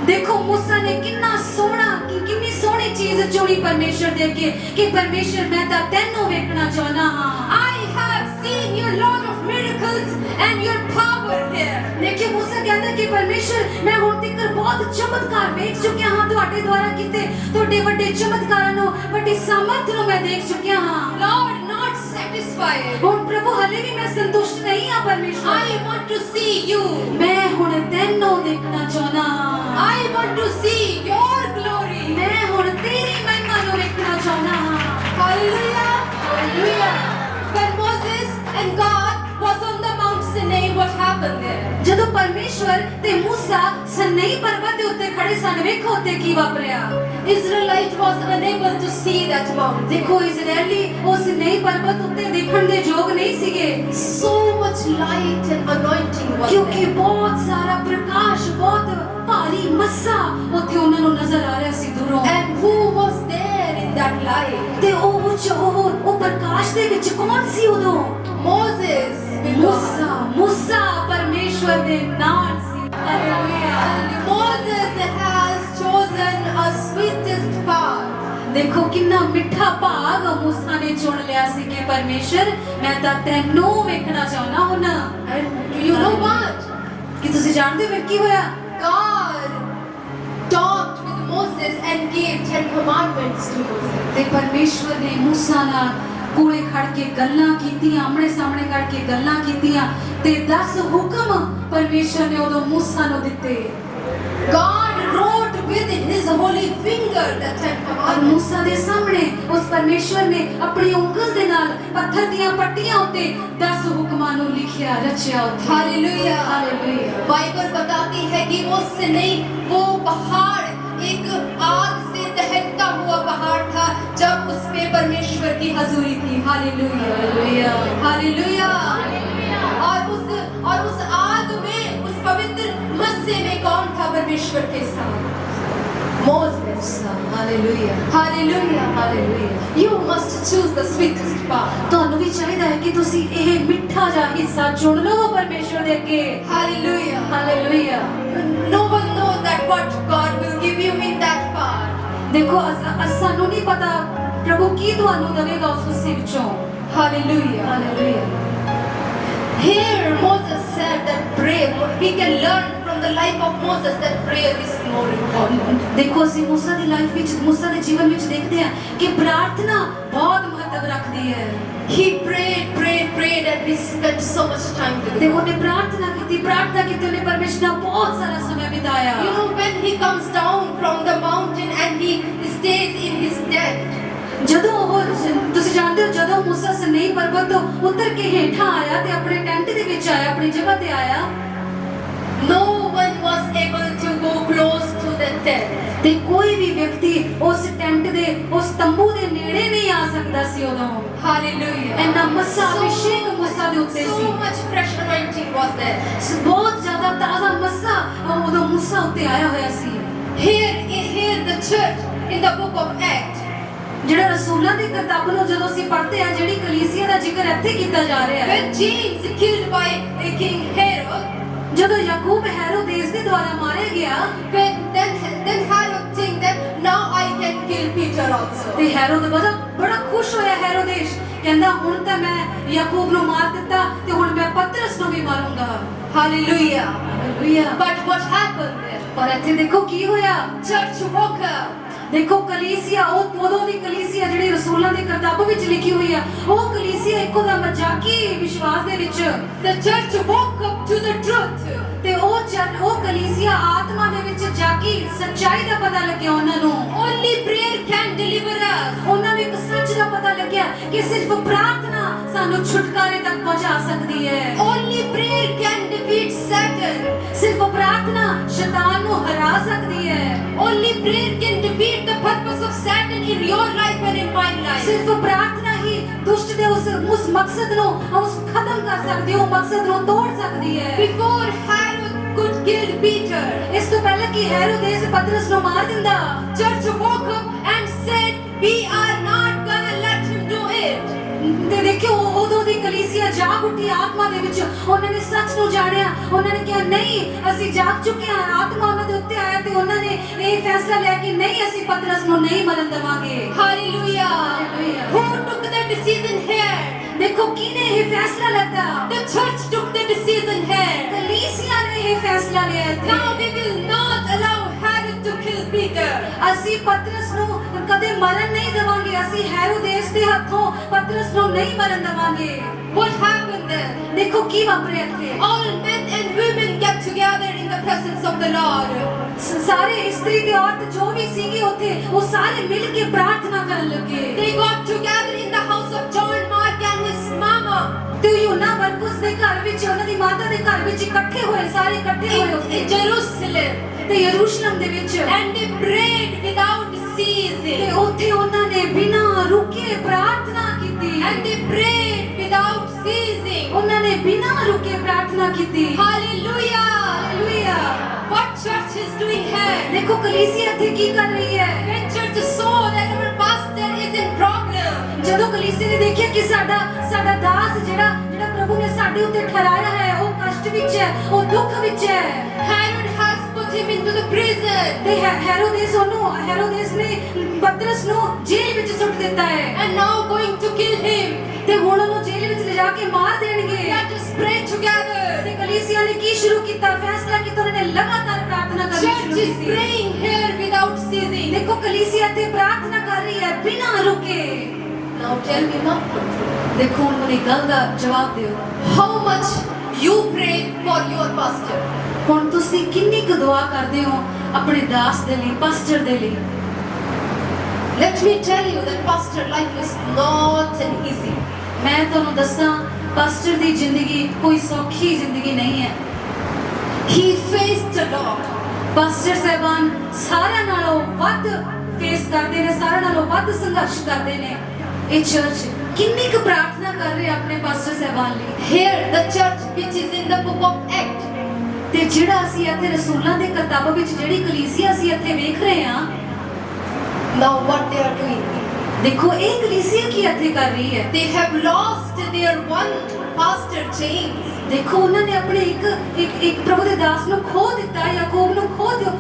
ਦੇਖੋ ਮੂਸਾ ਨੇ ਕਿੰਨਾ ਸੋਹਣਾ ਕਿੰਨੀ ਸੋਹਣੀ ਚੀਜ਼ ਚੁਣੀ ਪਰਮੇਸ਼ਵਰ ਦੇ ਅੱਗੇ ਕਿ ਪਰਮੇਸ਼ਵਰ ਮੈਂ ਤਾਂ ਤੈਨੂੰ ਵੇਖਣਾ ਚਾਹੁੰਦਾ ਹਾਂ। I have seen your lot of miracles and your power here. ਦੇਖਿਓ ਮੂਸਾ ਕਹਿੰਦਾ ਕਿ ਪਰਮੇਸ਼ਵਰ ਮੈਂ ਹੁਣ ਤੱਕ ਬਹੁਤ ਚਮਤਕਾਰ ਵੇਖ ਚੁੱਕਿਆ ਹਾਂ ਤੁਹਾਡੇ ਦੁਆਰਾ ਕੀਤੇ ਤੁਹਾਡੇ ਵੱਡੇ ਚਮਤਕਾਰਾਂ ਨੂੰ ਵੱਡੀ ਸਾਮਰਥ ਨੂੰ ਮੈਂ ਦੇਖ ਚੁੱਕਿਆ ਹਾਂ। Lord, not satisfied. ਹੁਣ ਪ੍ਰਭੂ ਹਲੇ ਵੀ ਮੈਂ ਸੰਤੁਸ਼ਟ ਨਹੀਂ ਹਾਂ ਪਰਮੇਸ਼ਵਰ। I want to see you. ਮੈਂ ਹੁਣ ਤੈਨੂੰ ਦੇਖਣਾ ਚਾਹੁੰਦਾ ਹਾਂ। I want to see your glory. ਮੈਂ ਹੁਣ ਤੇਰੀ ਮਹਿਮਾ ਨੂੰ ਵੇਖਣਾ ਚਾਹੁੰਦਾ ਹਾਂ। Hallelujah. Hallelujah. When Moses and God was on the Mount Sinai, what happened there? ਜਦੋਂ ਪਰਮੇਸ਼ਵਰ ਤੇ ਮੂਸਾ ਸਨਈ ਪਰਬਤ ਦੇ ਉੱਤੇ ਖੜੇ ਸਨ ਵੇਖੋ ਉੱਤੇ ਕੀ ਵਾਪਰਿਆ। Israelite was unable to see that mountain. ਦੇਖੋ ਇਜ਼ਰਾਈਲੀ ਉਸ ਨਈ ਪਰਬਤ ਉੱਤੇ ਦੇਖਣ ਦੇ ਯੋਗ ਨਹੀਂ ਸੀਗੇ So much light and anointing was ਕਿਉਂਕਿ there. ਬਹੁਤ ਸਾਰਾ ਪ੍ਰਕਾਸ਼ ਬਹੁਤ ਭਾਰੀ ਮੱਸਾ ਉੱਥੇ ਉਹਨਾਂ ਨੂੰ ਨਜ਼ਰ ਆ ਰਿਹਾ ਸੀ ਦੂਰੋਂ। And who was there in that light? ਤੇ ਉਹ ਪ੍ਰਕਾਸ਼ ਦੇ ਵਿੱਚ ਕੌਣ ਸੀ ਉਦੋਂ? Moses. ਮੂਸਾ ਪਰਮੇਸ਼ਵਰ ਦੇ ਨਾਲ ਸੀ। Hallelujah. Moses has chosen a sweetest part. ਦੇਖੋ ਕਿੰਨਾ ਮਿੱਠਾ ਭਾਗ ਮੂਸਾ ਨੇ ਚੁਣ ਲਿਆ ਸੀ ਕਿ ਪਰਮੇਸ਼ਰ ਮੈਂ ਤਾਂ ਤੈਨੂੰ ਵੇਖਣਾ ਚਾਹੁੰਦਾ ਹੁਣ। And do you know what? ਕਿ ਤੁਸੀਂ ਜਾਣਦੇ ਹੋ ਫਿਰ ਕੀ ਹੋਇਆ? God talked with Moses and gave 10 commandments to Moses. ਤੇ ਪਰਮੇਸ਼ਵਰ ਨੇ ਮੂਸਾ ਨਾਲ ਕੋਲੇ ਖੜ ਕੇ ਗੱਲਾਂ ਕੀਤੀਆਂ ਆਮਣੇ ਸਾਹਮਣੇ ਖੜ ਕੇ ਗੱਲਾਂ ਕੀਤੀਆਂ ਤੇ 10 ਹੁਕਮ ਪਰਮੇਸ਼ਵਰ ਨੇ ਉਦੋਂ ਮੂਸਾ ਨੂੰ ਦਿੱਤੇ। God wrote with his holy finger the 10 ਔਰ commandments. ਮੂਸਾ ਦੇ ਸਾਹਮਣੇ ਉਸ ਪਰਮੇਸ਼ਵਰ ਨੇ ਆਪਣੀ ਉਂਗਲ ਦੇ ਨਾਲ ਪੱਥਰ ਦੀਆਂ ਪੱਟੀਆਂ ਉੱਤੇ 10 ਹੁਕਮਾਂ ਨੂੰ ਲਿਖਿਆ ਰਚਿਆ ਉੱਥੇ। Hallelujah. हालेलुया। बाइबल बताती है कि वो सिनै वो पहाड़ एक आग से दहकता हुआ पहाड़ था जब उस पे परमेश्वर की हजूरी थी। हालेलुया। हालेलुया। हालेलुया। और उस आग में उस पवित्र मस्से में कौन था परमेश्वर के साथ? Moses. Hallelujah. Hallelujah. Hallelujah. You must choose the sweetest part. ਤੁਹਾਨੂੰ ਵੀ ਚਾਹੀਦਾ ਹੈ ਕਿ ਤੁਸੀਂ ਇਹ ਮਿੱਠਾ ਜਿਹਾ ਹਿੱਸਾ ਚੁਣ ਲਓ ਪਰਮੇਸ਼ਵਰ ਦੇ ਅੱਗੇ। Hallelujah. ਹਾਲੇਲੁਇਆ। No one knows that what God will give you in that part. ਦੇਖੋ ਸਾਨੂੰ ਨਹੀਂ ਪਤਾ ਪ੍ਰਭੂ ਕੀ ਤੁਹਾਨੂੰ ਦੇਵੇਗਾ ਉਸ ਹਿੱਸੇ ਵਿੱਚੋਂ। Hallelujah. ਹਾਲੇਲੁਇਆ। Here Moses said that prayer, we can learn from the life of Moses that prayer is more important. ਦੇਖੋ ਅਸੀਂ ਮੂਸਾ ਦੀ ਲਾਈਫ ਵਿੱਚ ਮੂਸਾ ਦੇ ਜੀਵਨ ਵਿੱਚ ਦੇਖਦੇ ਹਾਂ ਕਿ ਪ੍ਰਾਰਥਨਾ ਬਹੁਤ ਮਹੱਤਵ ਰੱਖਦੀ ਹੈ। He prayed and he spent so much time with ਤੇ God. ਉਹਨੇ ਪ੍ਰਾਰਥਨਾ ਕੀਤੀ ਉਹਨੇ ਪਰਮੇਸ਼ਰ ਨਾਲ ਬਹੁਤ ਸਾਰਾ ਸਮਾਂ ਬਿਤਾਇਆ। You know, when he comes down from the mountain and he stays in his tent. ਜਦੋਂ ਉਹ ਤੁਸੀਂ ਜਾਣਦੇ ਹੋ ਜਦੋਂ ਮੂਸਾ ਸਨਈ ਪਰਬਤ ਤੋਂ ਉਤਰ ਕੇ ਹੇਠਾਂ ਆਇਆ ਤੇ ਆਪਣੇ ਟੈਂਟ ਦੇ ਵਿੱਚ ਆਇਆ ਆਪਣੀ ਜਗ੍ਹਾ ਤੇ ਆਇਆ No one was able to go close to the tent. ਤੇ ਕੋਈ ਵੀ ਵਿਅਕਤੀ ਉਸ ਟੈਂਟ ਦੇ ਉਸ ਤੰਬੂ ਦੇ ਨੇੜੇ ਨਹੀਂ ਆ ਸਕਦਾ ਸੀ ਉਦੋਂ। Hallelujah. ਇੰਨਾ ਮੱਸਾ ਅਭਿਸ਼ੇਕ ਮੂਸਾ ਦੇ ਉੱਤੇ So C. much fresh anointing was there. ਬਹੁਤ ਜ਼ਿਆਦਾ ਤਾਜ਼ਾ ਮੱਸਾ ਉਦੋਂ ਮੂਸਾ ਉੱਤੇ ਆਇਆ ਹੋਇਆ ਸੀ। Here the church in the book of Acts. ਜਿਹੜਾ ਰਸੂਲਾਂ ਦੀ ਕਿਤਾਬ ਨੂੰ ਜਦੋਂ ਅਸੀਂ ਪੜ੍ਹਦੇ ਆ ਜਿਹੜੀ ਕਲੀਸਿਆ ਦਾ ਜ਼ਿਕਰ ਇੱਥੇ ਕੀਤਾ ਜਾ ਰਿਹਾ ਹੈ। When James killed by King Herod. ਜਦੋਂ ਯਾਕੂਬ ਹੈਰੋਦੇਸ ਦੇ ਦੁਆਰਾ ਮਾਰਿਆ ਗਿਆ Then Herod think that now I can kill Peter also. ਤੇ ਹੈਰੋਦ ਬੜਾ ਖੁਸ਼ ਹੋਇਆ ਹੈਰੋਦੇਸ ਕਹਿੰਦਾ ਹੁਣ ਤਾਂ ਮੈਂ ਯਾਕੂਬ ਨੂੰ ਮਾਰ ਦਿੱਤਾ ਤੇ ਹੁਣ ਮੈਂ ਪਤਰਸ ਨੂੰ ਵੀ ਮਾਰੂੰਗਾ। Hallelujah. Hallelujah. But what happened there? ਪਰ ਇੱਥੇ ਦੇਖੋ ਕੀ ਹੋਇਆ। Church woke up. ਦੇਖੋ ਕਲੀਸਿਆ ਉਹ ਉਦੋਂ ਦੀ ਕਲੀਸਿਆ ਜਿਹੜੀ ਰਸੂਲਾਂ ਦੀ ਕਿਤਾਬ ਵਿੱਚ ਲਿਖੀ ਹੋਈ ਆ ਉਹ ਕਲੀਸਿਆ ਇੱਕੋ ਦਾ ਮਜ਼ਾਕੀ ਵਿਸ਼ਵਾਸ ਦੇ ਵਿੱਚ The church woke up to the truth. ਤੇ ਉਹ ਕਲੀਸਿਆ ਆਤਮਾ ਦੇ ਵਿੱਚ ਜਾਗੀ ਸੱਚਾਈ ਦਾ ਪਤਾ ਲੱਗਿਆ ਉਹਨਾਂ ਨੂੰ। Only prayer can deliver us. ਉਹਨਾਂ ਨੂੰ ਇੱਕ ਸੱਚ ਦਾ ਪਤਾ ਲੱਗਿਆ ਕਿ ਸਿਰਫ ਪ੍ਰਾਰਥਨਾ ਸਾਨੂੰ ਛੁਟਕਾਰੇ ਤੱਕ ਪਹੁੰਚਾ ਸਕਦੀ ਹੈ। Only prayer can defeat Satan. ਸਿਰਫ ਪ੍ਰਾਰਥਨਾ ਸ਼ੈਤਾਨ ਨੂੰ ਹਰਾ ਸਕਦੀ ਹੈ। Only prayer can defeat the purpose of Satan in your life and in my life. ਸਿਰਫ ਪ੍ਰਾਰਥਨਾ ਹੀ ਦੁਸ਼ਟ ਦੇ ਉਸ ਮਕਸਦ ਨੂੰ ਖਤਮ ਕਰ ਸਕਦੀ ਹੈ ਉਹ ਮਕਸਦ ਨੂੰ ਤੋੜ ਸਕਦੀ ਹੈ। Before Herod could kill Peter. ਇਸ ਤੋਂ ਪਹਿਲਾਂ ਕਿ ਹੈਰੋਦੇਸ ਪਤਰਸ ਨੂੰ ਮਾਰ ਦਿੰਦਾ, Church woke up and said, we are not gonna let him do it. ਤੇ ਦੇਖਿਓ ਉਦੋਂ ਦੀ ਕਲੀਸਿਆ ਜਾਗ ਉੱਠੀ ਆਤਮਾ ਦੇ ਵਿੱਚ। ਉਹਨਾਂ ਨੇ ਸੱਚ ਨੂੰ ਜਾਣਿਆ, ਉਹਨਾਂ ਨੇ ਕਿਹਾ ਨਹੀਂ ਅਸੀਂ ਜਾਗ ਚੁੱਕੇ ਹਾਂ। ਆਤਮਾ ਉਹਨਾਂ ਦੇ ਉੱਤੇ ਆਇਆ ਤੇ ਉਹਨਾਂ ਨੇ ਇਹ ਫੈਸਲਾ ਲਿਆ ਕਿ ਨਹੀਂ ਅਸੀਂ ਪਤਰਸ ਨੂੰ ਨਹੀਂ ਮਰਨ ਦੇਵਾਂਗੇ। Hallelujah. Hallelujah. Who took the decision here? ਦੇਖੋ ਕਿਹਨੇ ਇਹ ਫੈਸਲਾ ਲਿਆ? The church took the decision here. ਕਲੀਸਿਆ ਨੇ ਇਹ ਫੈਸਲਾ ਲਿਆ ਇੱਥੇ। Now we will not allow Herod to kill Peter. ਅਸੀਂ ਪਤਰਸ ਨੂੰ ਕਦੇ ਮਰਨ ਨਹੀਂ ਦੇਵਾਂਗੇ। ਅਸੀਂ ਹੈਰੋਦੇਸ ਦੇ ਹੱਥੋਂ ਪਤਰਸ ਨੂੰ ਨਹੀਂ ਮਰਨ ਦੇਵਾਂਗੇ। What happened then? ਦੇਖੋ ਕੀ ਵਾਪਰਿਆ ਇੱਥੇ। All men and women get together in the presence of the Lord. ਸਾਰੇ ਇਸਤਰੀ ਤੇ ਔਰਤ ਜੋ ਵੀ ਸੀਗੇ ਉੱਥੇ ਉਹ ਸਾਰੇ ਮਿਲ ਕੇ ਪ੍ਰਾਰਥਨਾ ਕਰਨ ਲੱਗੇ। They got together in the house of John Mark and his mama. ਤੇ ਯੂਹੰਨਾ ਮਰਕੁਸ ਦੇ ਘਰ ਵਿੱਚ ਉਹਨਾਂ ਦੀ ਮਾਤਾ ਦੇ ਘਰ ਵਿੱਚ ਇਕੱਠੇ ਹੋਏ, ਸਾਰੇ ਇਕੱਠੇ ਹੋਏ In ਉੱਥੇ Jerusalem. ਤੇ ਯਰੂਸ਼ਲਮ ਦੇ ਵਿੱਚ। And they prayed without ਤੇ ceasing. ਉੱਥੇ ਉਹਨਾਂ ਨੇ ਬਿਨਾਂ ਰੁਕੇ ਪ੍ਰਾਰਥਨਾ ਕੀਤੀ। And they prayed without ceasing. ਉਹਨਾਂ ਨੇ ਬਿਨਾਂ ਰੁਕੇ ਪ੍ਰਾਰਥਨਾ ਕੀਤੀ। Hallelujah. Hallelujah. What church is doing here? ਦੇਖੋ ਕਲੀਸਿਆ ਇੱਥੇ ਕੀ ਕਰ ਰਹੀ ਹੈ। When church saw that our pastor is in problem, ਜਦੋਂ ਕਲੀਸਿਆ ਨੇ ਦੇਖਿਆ ਕਿ ਸਾਡਾ ਦਾਸ ਜਿਹੜਾ ਪ੍ਰਭੂ ਨੇ ਸਾਡੇ ਉੱਤੇ ਠਹਿਰਾਇਆ ਹੈ ਉਹ ਕਸ਼ਟ ਵਿੱਚ ਹੈ, ਉਹ ਦੁੱਖ ਵਿੱਚ ਹੈ। Herod has put him into the prison. ਤੇ ਹੈਰੋਦੇਸ ਨੇ ਪਤਰਸ ਨੂੰ ਜੇਲ੍ਹ ਵਿੱਚ ਸੁੱਟ ਦਿੱਤਾ ਹੈ And now going to kill him. ਤੇ ਹੁਣ ਉਹਨੂੰ ਜੇਲ੍ਹ ਵਿੱਚ ਲਿਜਾ ਕੇ ਮਾਰ ਦੇਣਗੇ। Let us pray together. ਤੇ ਕਲੀਸਿਆ ਨੇ ਕੀ ਸ਼ੁਰੂ ਕੀਤਾ? ਫੈਸਲਾ ਕੀਤਾ। ਉਹਨਾਂ ਨੇ ਲਗਾਤਾਰ ਪ੍ਰਾਰਥਨਾ ਕਰਨੀ Church ਸ਼ੁਰੂ is ਕੀਤੀ। praying here without ceasing. ਦੇਖੋ ਕਲੀਸਿਆ ਤੇ ਪ੍ਰਾਰਥਨਾ ਕਰ ਰਹੀ ਹੈ ਬਿਨਾਂ ਰੁਕੇ। Now tell me, Mom, ਦੇਖੋ ਹੁਣ ਮੈਨੂੰ ਇੱਕ ਗੱਲ ਦਾ ਜਵਾਬ ਦਿਓ। how much you pray for your pastor? ਹੁਣ ਤੁਸੀਂ ਕਿੰਨੀ ਕੁ ਦੁਆ ਕਰਦੇ ਹੋ ਆਪਣੇ ਦਾਸ ਦੇ ਲਈ, ਪਾਸਟਰ ਦੇ ਲਈ? Let me tell you that pastor life is not an easy. ਮੈਂ ਤੁਹਾਨੂੰ ਦੱਸਾਂ ਪਾਸਟਰ ਦੀ ਜ਼ਿੰਦਗੀ ਕੋਈ ਸੌਖੀ ਜ਼ਿੰਦਗੀ ਨਹੀਂ ਹੈ। He faced a lot. Pastor ਸਾਹਿਬਾਨ ਸਾਰਿਆਂ ਨਾਲੋਂ ਵੱਧ ਫੇਸ ਕਰਦੇ ਨੇ, ਸਾਰਿਆਂ ਨਾਲੋਂ ਵੱਧ ਸੰਘਰਸ਼ ਕਰਦੇ ਨੇ। ਇਹ ਚਰਚ ਕਿੰਨੀ ਕੁ ਪ੍ਰਾਰਥਨਾ ਕਰ ਰਹੀ ਹੈ ਆਪਣੇ ਪਾਸਟਰ ਸਾਹਿਬਾਨ ਲਈ। Here, the church which is in the book of Acts. ਤੇ ਜਿਹੜਾ ਅਸੀਂ ਇੱਥੇ ਰਸੂਲਾਂ ਦੇ ਕਿਤਾਬ ਵਿੱਚ ਜਿਹੜੀ ਕਲੀਸਿਆ ਅਸੀਂ ਇੱਥੇ ਵੇਖ ਰਹੇ ਹਾਂ, Now what they are doing? ਦੇਖੋ ਇਹ ਕਲੀਸਿਆ ਕੀ ਇੱਥੇ ਕਰ ਰਹੀ ਹੈ। They have lost their one pastor James. ਦੇਖੋ ਉਹਨਾਂ ਨੇ ਆਪਣੇ ਇੱਕ ਪ੍ਰਭੂ ਦੇ ਦਾਸ ਨੂੰ ਖੋ ਦਿੱਤਾ, ਯਾਕੂਬ ਨੂੰ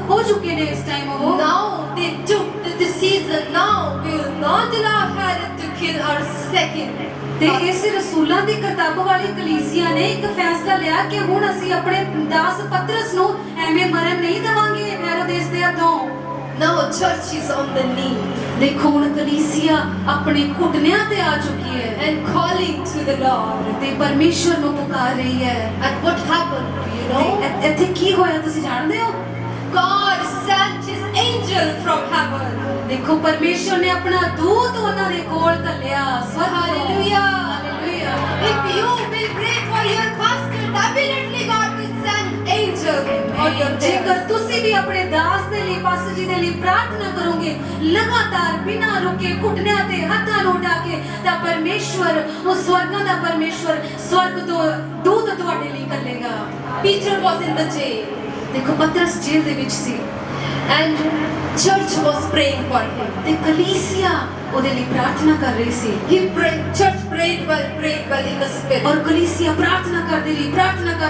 ਖੋ ਚੁੱਕੇ ਨੇ ਇਸ ਟਾਈਮ ਉਹ। Now they took the decision. Now we will not allow Herod to kill our second. ਤੇ ਇਸ ਰਸੂਲਾਂ ਦੀ ਕਿਤਾਬ ਵਾਲੀ ਕਲੀਸਿਆ ਨੇ ਇੱਕ ਫੈਸਲਾ ਲਿਆ ਕਿ ਹੁਣ ਅਸੀਂ ਆਪਣੇ ਦਾਸ ਪਤਰਸ ਨੂੰ ਐਵੇਂ ਮਰਨ ਨਹੀਂ ਦੇਵਾਂਗੇ ਹੈਰੋਦੇਸ ਦੇ ਹੱਥੋਂ। Now church is on the knees ਦੇਖੋ ਹੁਣ ਕਲੀਸਿਆ ਆਪਣੇ ਘੁਟਨਿਆਂ ਤੇ ਆ ਚੁੱਕੀ ਹੈ and calling to the Lord. ਤੇ ਪਰਮੇਸ਼ਵਰ ਨੂੰ ਪੁਕਾਰ ਰਹੀ ਹੈ। And what happened? Do you know? ਤੇ ਇੱਥੇ ਕੀ ਹੋਇਆ ਤੁਸੀਂ ਜਾਣਦੇ ਹੋ? God sent his angel from heaven. ਦੇਖੋ ਪਰਮੇਸ਼ਵਰ ਨੇ ਆਪਣਾ ਦੂਤ ਉਹਨਾਂ ਦੇ ਕੋਲ ਘੱਲਿਆ। Hallelujah. Hallelujah. If you will pray for your pastor, definitely God will send angel on your ਜੇਕਰ prayers. ਤੁਸੀਂ ਵੀ ਆਪਣੇ ਦਾਸ ਦੇ ਲਈ, ਪਾਸਟਰ ਜੀ ਦੇ ਲਈ ਪ੍ਰਾਰਥਨਾ ਕਰੋਗੇ ਲਗਾਤਾਰ ਬਿਨਾਂ ਰੁਕੇ ਘੁਟਨਿਆਂ ਤੇ ਹੱਥਾਂ ਨੂੰ ਉਠਾ ਕੇ, ਤਾਂ ਪਰਮੇਸ਼ਵਰ ਉਹ ਸਵਰਗਾਂ ਦਾ ਪਰਮੇਸ਼ਵਰ ਸਵਰਗ ਤੋਂ ਦੂਤ ਤੁਹਾਡੇ ਲਈ ਘੱਲੇਗਾ। Peter was in the jail ਦੇਖੋ ਪਤਰਸ ਜੇਲ੍ਹ ਦੇ ਵਿੱਚ ਸੀ and church was praying for him. ਤੇ ਕਲੀਸਿਆ ਉਹਦੇ ਲਈ ਪ੍ਰਾਰਥਨਾ ਕਰ ਰਹੀ ਸੀ। Church prayed well in the spirit. ਔਰ ਕਲੀਸਿਆ ਪ੍ਰਾਰਥਨਾ ਕਰ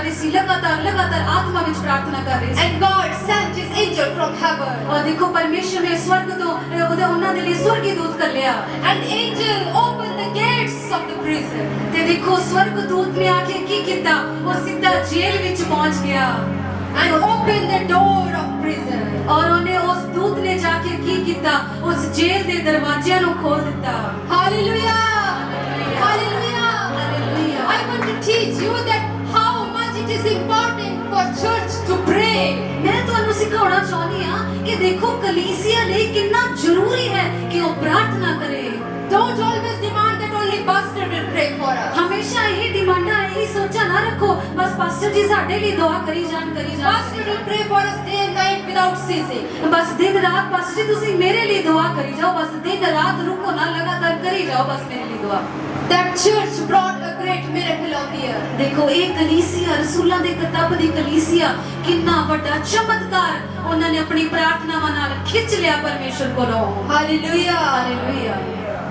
ਰਹੀ ਸੀ ਲਗਾਤਾਰ ਆਤਮਾ ਵਿੱਚ ਪ੍ਰਾਰਥਨਾ ਕਰ ਰਹੀ ਸੀ। And God sent his angel from heaven. ਔਰ ਦੇਖੋ ਪਰਮੇਸ਼ਵਰ ਨੇ ਸਵਰਗ ਤੋਂ ਉਹਨਾਂ ਦੇ ਲਈ ਸਵਰਗੀ ਦੂਤ ਘੱਲਿਆ। And angel opened the gates of the prison. ਤੇ ਦੇਖੋ ਸਵਰਗ ਦੂਤ ਨੇ ਆ ਕੇ ਕੀ ਕੀਤਾ? ਉਹ ਸਿੱਧਾ ਜੇਲ੍ਹ ਵਿੱਚ ਪਹੁੰਚ ਗਿਆ And opened the door of prison. ਔਰ ਉਹਨੇ ਉਸ ਦੂਤ ਨੇ ਜਾ ਕੇ ਕੀ ਕੀਤਾ? ਉਸ ਜੇਲ੍ਹ ਦੇ ਦਰਵਾਜ਼ਿਆਂ ਨੂੰ ਖੋਲ ਦਿੱਤਾ। Hallelujah. Hallelujah. Hallelujah. I want to teach you that how much it is important for church to pray. ਮੈਂ ਤੁਹਾਨੂੰ ਸਿਖਾਉਣਾ ਚਾਹੁੰਦੀ ਹਾਂ ਕਿ ਦੇਖੋ ਕਲੀਸਿਆ ਲਈ ਕਿੰਨਾ ਜ਼ਰੂਰੀ ਹੈ ਕਿ ਉਹ ਪ੍ਰਾਰਥਨਾ ਕਰੇ। Don't always demand that only pastor will pray for us. ਹਮੇਸ਼ਾ ਇਹ ਡਿਮਾਂਡਾਂ ਇਹ ਸੋਚਾਂ ਨਾ ਰੱਖੋ ਬਸ ਪਾਸਟਰ ਜੀ ਸਾਡੇ ਲਈ ਦੁਆ ਕਰੀ ਜਾਣ। Pastor will pray for us day and night without ceasing. ਬਸ ਦਿਨ ਰਾਤ ਪਾਸਟਰ ਜੀ ਤੁਸੀਂ ਮੇਰੇ ਲਈ ਦੁਆ ਕਰੀ ਜਾਓ, ਬਸ ਦਿਨ ਰਾਤ ਰੁਕੋ ਨਾ, ਲਗਾਤਾਰ ਕਰੀ ਜਾਓ ਬਸ ਮੇਰੇ ਲਈ ਦੁਆ। That church brought a great miracle on the earth. ਦੇਖੋ ਇਹ ਕਲੀਸਿਆ ਰਸੂਲਾਂ ਦੇ ਕਿਤਾਬ ਦੀ ਕਲੀਸਿਆ ਕਿੰਨਾ ਵੱਡਾ ਚਮਤਕਾਰ ਉਹਨਾਂ ਨੇ ਆਪਣੀ ਪ੍ਰਾਰਥਨਾਵਾਂ ਨਾਲ ਖਿੱਚ ਲਿਆ ਪਰਮੇਸ਼ਰ ਕੋਲੋਂ। Hallelujah. Hallelujah.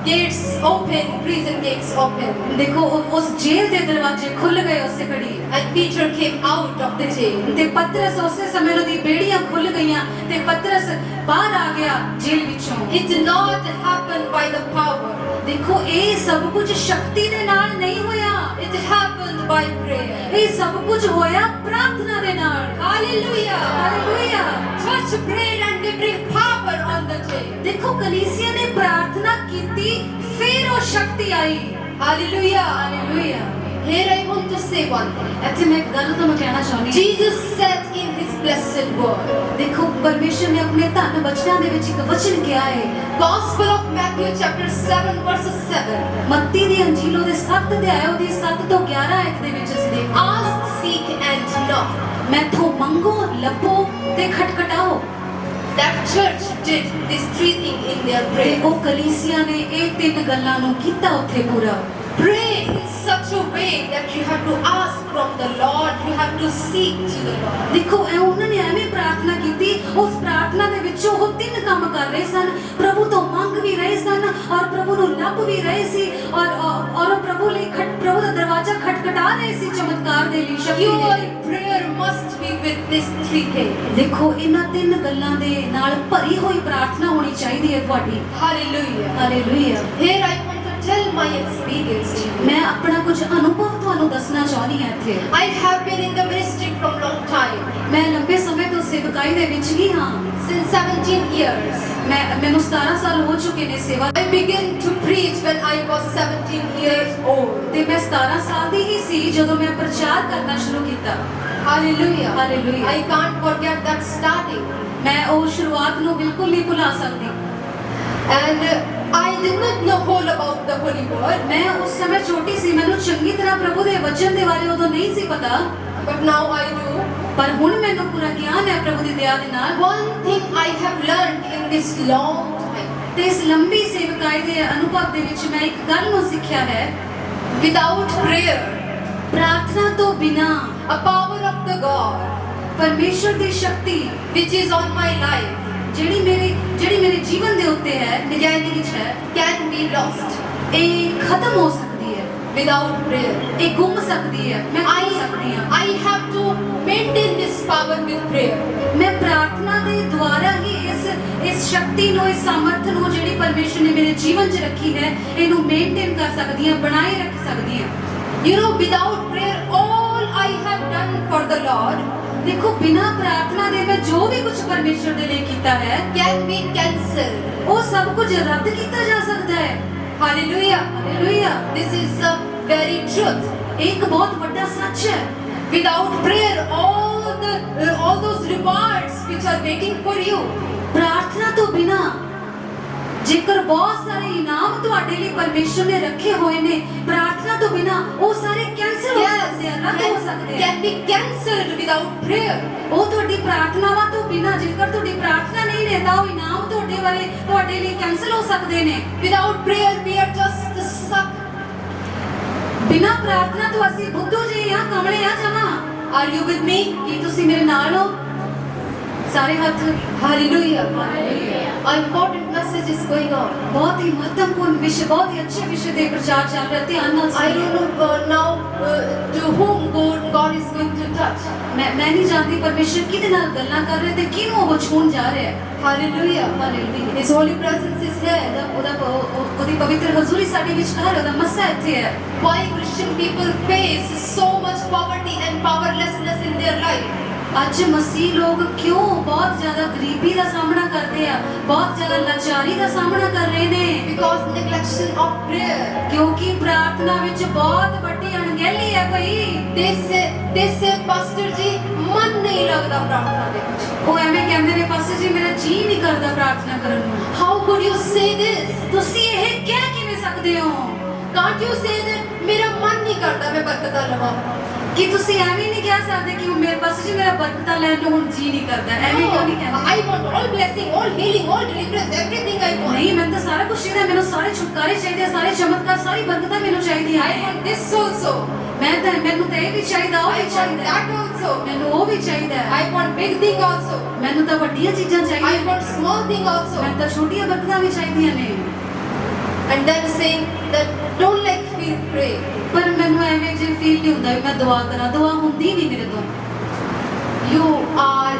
Gates open, prison gates open. ਦੇਖੋ ਉਸ ਜੇਲ੍ਹ ਦੇ ਦਰਵਾਜ਼ੇ ਖੁੱਲ ਗਏ ਉਸੇ ਘੜੀ And Peter came out of the jail. ਤੇ ਪਤਰਸ ਉਸੇ ਸਮੇਂ ਉਹਦੀ ਬੇੜੀਆਂ ਖੁੱਲ ਗਈਆਂ ਤੇ ਪਤਰਸ ਬਾਹਰ ਆ ਗਿਆ ਜੇਲ੍ਹ ਵਿੱਚੋਂ। It did not happen by the power. ਦੇਖੋ ਇਹ ਸਭ ਕੁਝ ਸ਼ਕਤੀ ਦੇ ਨਾਲ ਨਹੀਂ ਹੋਇਆ, It happened by prayer. ਇਹ ਸਭ ਕੁਝ ਹੋਇਆ ਪ੍ਰਾਰਥਨਾ ਦੇ ਨਾਲ। Hallelujah. Hallelujah. Church prayed and they bring power on the jail. ਦੇਖੋ ਕਲੀਸਿਆ ਨੇ ਪ੍ਰਾਰਥਨਾ ਕੀਤੀ ਫਿਰ ਉਹ ਸ਼ਕਤੀ ਆਈ। Hallelujah. Hallelujah. Here I want to say one thing. ਇੱਥੇ ਮੈਂ ਇੱਕ ਗੱਲ ਤੁਹਾਨੂੰ ਕਹਿਣਾ ਚਾਹੁੰਦੀ ਹਾਂ। Jesus said in his blessed word. ਦੇਖੋ ਪਰਮੇਸ਼ਰ ਨੇ ਆਪਣੇ ਧਨ ਬਚਨਾਂ ਦੇ ਵਿੱਚ ਇੱਕ ਵਚਨ ਕਿਹਾ ਹੈ। Gospel of Matthew chapter 7 verses 7. ਮੱਤੀ ਦੀ ਅੰਜੀਲ ਉਹਦੇ 7 ਅਧਿਆਇ ਉਹਦੀ 7 ਤੋਂ 11 ਆਇਤ ਦੇ ਵਿੱਚ ਅਸੀਂ ਦੇਖਦੇ ਹਾਂ, Ask, seek and knock. ਮੈਥੋਂ ਮੰਗੋ, ਲੱਭੋ ਤੇ ਖਟਖਟਾਓ। That church did these three things in their ਤੇ prayer. ਉਹ ਕਲੀਸਿਆ ਨੇ ਇਹ ਤਿੰਨ ਗੱਲਾਂ ਨੂੰ ਕੀਤਾ ਉੱਥੇ ਪੂਰਾ। Pray in such a way that you have to ask from the Lord, you have to seek to the Lord. ਦੇਖੋ ਇਹ ਉਹਨਾਂ ਨੇ ਐਵੇਂ ਪ੍ਰਾਰਥਨਾ ਕੀਤੀ, ਉਸ ਪ੍ਰਾਰਥਨਾ ਦੇ ਵਿੱਚ ਉਹ ਤਿੰਨ ਕੰਮ ਕਰ ਰਹੇ ਸਨ। ਪ੍ਰਭੂ ਤੋਂ ਮੰਗ ਵੀ ਰਹੇ ਸਨ ਔਰ ਪ੍ਰਭੂ ਨੂੰ ਲੱਭ ਵੀ ਰਹੇ ਸੀ ਔਰ ਪ੍ਰਭੂ ਲਈ ਪ੍ਰਭੂ ਦਾ ਦਰਵਾਜ਼ਾ ਖਟਖਟਾ ਰਹੇ ਸੀ ਚਮਤਕਾਰ ਦੇ ਲਈ, ਸ਼ਕਤੀ Your ਦੇ ਲਈ। prayer must be with these three things. ਦੇਖੋ ਇਹਨਾਂ ਤਿੰਨ ਗੱਲਾਂ ਦੇ ਨਾਲ ਭਰੀ ਹੋਈ ਪ੍ਰਾਰਥਨਾ ਹੋਣੀ ਚਾਹੀਦੀ ਹੈ ਤੁਹਾਡੀ। Hallelujah. Hallelujah. Here I want to tell my experience to you. ਮੈਂ ਆਪਣਾ ਕੁਝ ਅਨੁਭਵ ਤੁਹਾਨੂੰ ਦੱਸਣਾ ਚਾਹੁੰਦੀ ਹਾਂ ਇੱਥੇ। I have been in the ministry from long time. ਮੈਂ ਲੰਬੇ ਸਮੇਂ ਤੋਂ ਸੇਵਕਾਈ ਦੇ ਵਿੱਚ ਹੀ ਹਾਂ। Since 17 years. ਮੈਨੂੰ 17 ਸਾਲ ਹੋ ਚੁੱਕੇ ਨੇ ਸੇਵਾ। I began to preach when I was 17 years old. ਤੇ ਮੈਂ 17 ਸਾਲ ਦੀ ਹੀ ਸੀ ਜਦੋਂ ਮੈਂ ਪ੍ਰਚਾਰ ਕਰਨਾ ਸ਼ੁਰੂ ਕੀਤਾ। Hallelujah. Hallelujah. I can't forget that starting. ਮੈਂ ਉਹ ਸ਼ੁਰੂਆਤ ਨੂੰ ਬਿਲਕੁਲ ਨਹੀਂ ਭੁਲਾ ਸਕਦੀ। And I did not know all about the Holy Word. ਮੈਂ ਉਸ ਸਮੇਂ ਛੋਟੀ ਸੀ, ਮੈਨੂੰ ਚੰਗੀ ਤਰ੍ਹਾਂ ਪ੍ਰਭੂ ਦੇ ਵਚਨ ਦੇ ਬਾਰੇ ਉਦੋਂ ਨਹੀਂ ਸੀ ਪਤਾ, But now I do. ਪਰ ਹੁਣ ਮੈਨੂੰ ਪੂਰਾ ਗਿਆਨ ਹੈ ਪ੍ਰਭੂ ਦੀ ਦਇਆ ਦੇ ਨਾਲ। One thing I have learned in this long time. ਤੇ ਇਸ ਲੰਬੀ ਸੇਵਕਾਈ ਦੇ ਅਨੁਭਵ ਦੇ ਵਿੱਚ ਮੈਂ ਇੱਕ ਗੱਲ ਨੂੰ ਸਿੱਖਿਆ ਹੈ, Without prayer, ਪ੍ਰਾਰਥਨਾ ਤੋਂ ਬਿਨਾ a power of the God ਪਰਮੇਸ਼ਰ ਦੀ ਸ਼ਕਤੀ which is on my life ਜਿਹੜੀ ਮੇਰੇ ਜੀਵਨ ਦੇ ਉੱਤੇ ਹੈ, ਨਿਗਰਾਨੀ ਵਿੱਚ ਹੈ, can be lost. ਇਹ ਖਤਮ ਹੋ ਸਕਦੀ ਹੈ। Without prayer, ਇਹ ਗੁੰਮ ਸਕਦੀ ਹੈ। ਮੈਂ ਗੁੰਮ ਸਕਦੀ ਹਾਂ। I have to maintain this power with prayer. ਮੈਂ ਪ੍ਰਾਰਥਨਾ ਦੇ ਦੁਆਰਾ ਹੀ ਇਸ ਸ਼ਕਤੀ ਨੂੰ, ਇਸ ਸਾਮਰਥ ਨੂੰ ਜਿਹੜੀ ਪਰਮੇਸ਼ਰ ਨੇ ਮੇਰੇ ਜੀਵਨ 'ਚ ਰੱਖੀ ਹੈ, ਇਹਨੂੰ ਮੇਨਟੇਨ ਕਰ ਸਕਦੀ ਹਾਂ, ਬਣਾਏ ਰੱਖ ਸਕਦੀ ਹਾਂ। You know, without prayer, all I have done for the Lord ਦੇਖੋ ਬਿਨਾ ਪ੍ਰਾਰਥਨਾ ਦੇ ਮੈਂ ਜੋ ਵੀ ਕੁਝ ਪਰਮੇਸ਼ਰ ਦੇ ਲਈ ਕੀਤਾ ਹੈ, can be cancelled. ਉਹ ਸਭ ਕੁਝ ਰੱਦ ਕੀਤਾ ਜਾ ਸਕਦਾ ਹੈ। Hallelujah. Hallelujah. This is the very truth. ਇਹ ਇੱਕ ਬਹੁਤ ਵੱਡਾ ਸੱਚ ਹੈ। Without prayer, all those rewards which are waiting for you, ਪ੍ਰਾਰਥਨਾ ਤੋਂ ਬਿਨਾ ਜੇਕਰ ਬਹੁਤ ਸਾਰੇ ਇਨਾਮ ਤੁਹਾਡੇ ਲਈ ਪਰਮੇਸ਼ਰ ਨੇ ਰੱਖੇ ਹੋਏ ਨੇ, ਪ੍ਰਾਰਥਨਾ ਤੋਂ ਬਿਨਾ ਉਹ ਸਾਰੇ ਕੈਂਸਲ ਹੋ ਸਕਦੇ ਹਨ, ਰੱਦ ਹੋ ਸਕਦੇ can ਹਨ। be cancelled without prayer. ਉਹ ਤੁਹਾਡੀ ਪ੍ਰਾਰਥਨਾਵਾਂ ਤੋਂ ਬਿਨਾ, ਜੇਕਰ ਤੁਹਾਡੀ ਪ੍ਰਾਰਥਨਾ ਨਹੀਂ ਨੇ, ਤਾਂ ਉਹ ਇਨਾਮ ਤੁਹਾਡੇ ਲਈ ਕੈਂਸਲ ਹੋ ਸਕਦੇ ਨੇ। Without prayer, we are just stuck. ਬਿਨਾ ਪ੍ਰਾਰਥਨਾ ਤੋਂ ਅਸੀਂ ਬੁੱਧੂ ਜਿਹੇ ਆ, ਕਮਲੇ ਆ ਜਮਾ। Are you with me? ਕੀ ਤੁਸੀਂ ਮੇਰੇ ਨਾਲ ਹੋ? ਸਾਰੇ ਹੱਥ। Hallelujah. An important message is going on. ਬਹੁਤ ਹੀ ਮਹੱਤਵਪੂਰਨ ਵਿਸ਼ੇ, ਬਹੁਤ ਹੀ ਅੱਛੇ ਵਿਸ਼ੇ ਦੇ ਪ੍ਰਚਾਰ ਚੱਲ ਰਿਹਾ, ਧਿਆਨ ਨਾਲ I ਸੁਣੋ। don't know now to whom God is going to touch. ਮੈਂ ਨਹੀਂ ਜਾਣਦੀ ਪਰਮੇਸ਼ਰ ਕਿਹਦੇ ਨਾਲ ਗੱਲਾਂ ਕਰ ਰਿਹਾ ਤੇ ਕਿਹਨੂੰ ਉਹ ਛੂਹਣ ਜਾ ਰਿਹਾ ਹੈ। Hallelujah. Hallelujah. His holy presence is here. ਉਹਦੀ ਪਵਿੱਤਰ ਹਜ਼ੂਰੀ ਸਾਡੇ ਵਿੱਚ ਘਰ, ਉਹਦਾ ਮੱਸਾ ਇੱਥੇ ਹੈ। Why Christian people face so much poverty and powerlessness in their life? ਅੱਜ ਮਸੀਹ ਲੋਕ ਕਿਉਂ ਬਹੁਤ ਜ਼ਿਆਦਾ ਗਰੀਬੀ ਦਾ ਸਾਹਮਣਾ ਕਰਦੇ ਆ, ਬਹੁਤ ਜ਼ਿਆਦਾ ਲਾਚਾਰੀ ਦਾ ਸਾਹਮਣਾ ਕਰ ਰਹੇ ਨੇ? Because neglection of prayer. ਕਿਉਂਕਿ ਪ੍ਰਾਰਥਨਾ ਵਿੱਚ ਬਹੁਤ ਵੱਡੀ ਅਣਗਹਿਲੀ ਹੈ ਭਈ। They say pastor ji ਮਨ ਨਹੀਂ ਲੱਗਦਾ ਪ੍ਰਾਰਥਨਾ ਦੇ ਵਿੱਚ। ਉਹ ਐਵੇਂ ਕਹਿੰਦੇ ਨੇ, ਪਾਸਟਰ ਜੀ ਮੇਰਾ ਜੀ ਨਹੀਂ ਕਰਦਾ ਪ੍ਰਾਰਥਨਾ ਕਰਨ ਨੂੰ। How could you say this? ਤੁਸੀਂ ਇਹ ਕਹਿ ਕਿਵੇਂ ਸਕਦੇ ਹੋ? Can't you say that मेरा मन नहीं करता मैं बरकतां लवां? कि ਤੁਸੀਂ ਐਵੇਂ ਨਹੀਂ ਕਹਿ ਸਕਦੇ ਕਿ ਉਹ ਮੇਰੇ ਪਾਸ ਜੀ ਮੇਰਾ ਬਰਕਤਾਂ ਲੈਣ ਨੂੰ ਹੁਣ ਜੀ ਨਹੀਂ ਕਰਦਾ, ਐਵੇਂ ਕਿਉਂ ਨਹੀਂ ਕਹਿੰਦੇ? I want all blessing, all healing, all deliverance, everything I want. ਨਹੀਂ, ਮੈਨੂੰ ਤਾਂ ਸਾਰਾ ਕੁਝ ਚਾਹੀਦਾ, ਮੈਨੂੰ ਸਾਰੇ ਛੁਟਕਾਰੇ ਚਾਹੀਦੇ ਆ, ਸਾਰੇ ਚਮਤਕਾਰ, ਸਾਰੀ ਬਰਕਤਾਂ ਮੈਨੂੰ ਚਾਹੀਦੀਆਂ I ਨੇ। want this also. ਮੈਨੂੰ ਤਾਂ ਇਹ ਵੀ ਚਾਹੀਦਾ, ਉਹ I ਵੀ want ਚਾਹੀਦਾ, that also. ਮੈਨੂੰ ਉਹ ਵੀ ਚਾਹੀਦਾ, I want big thing also. ਮੈਨੂੰ ਤਾਂ ਵੱਡੀਆਂ ਚੀਜ਼ਾਂ I ਚਾਹੀਦੀਆਂ, want small thing also. ਮੈਨੂੰ ਤਾਂ ਛੋਟੀਆਂ ਬਰਕਤਾਂ ਵੀ ਚਾਹੀਦੀਆਂ ਨੇ। And then saying that don't like feel pray. ਪਰ ਮੈਨੂੰ ਐਵੇਂ ਜੇ ਫੀਲ ਨਹੀਂ ਹੁੰਦਾ ਵੀ ਮੈਂ ਦੁਆ ਕਰਾਂ, ਦੁਆ ਹੁੰਦੀ ਨਹੀਂ ਮੇਰੇ ਤੋਂ। You are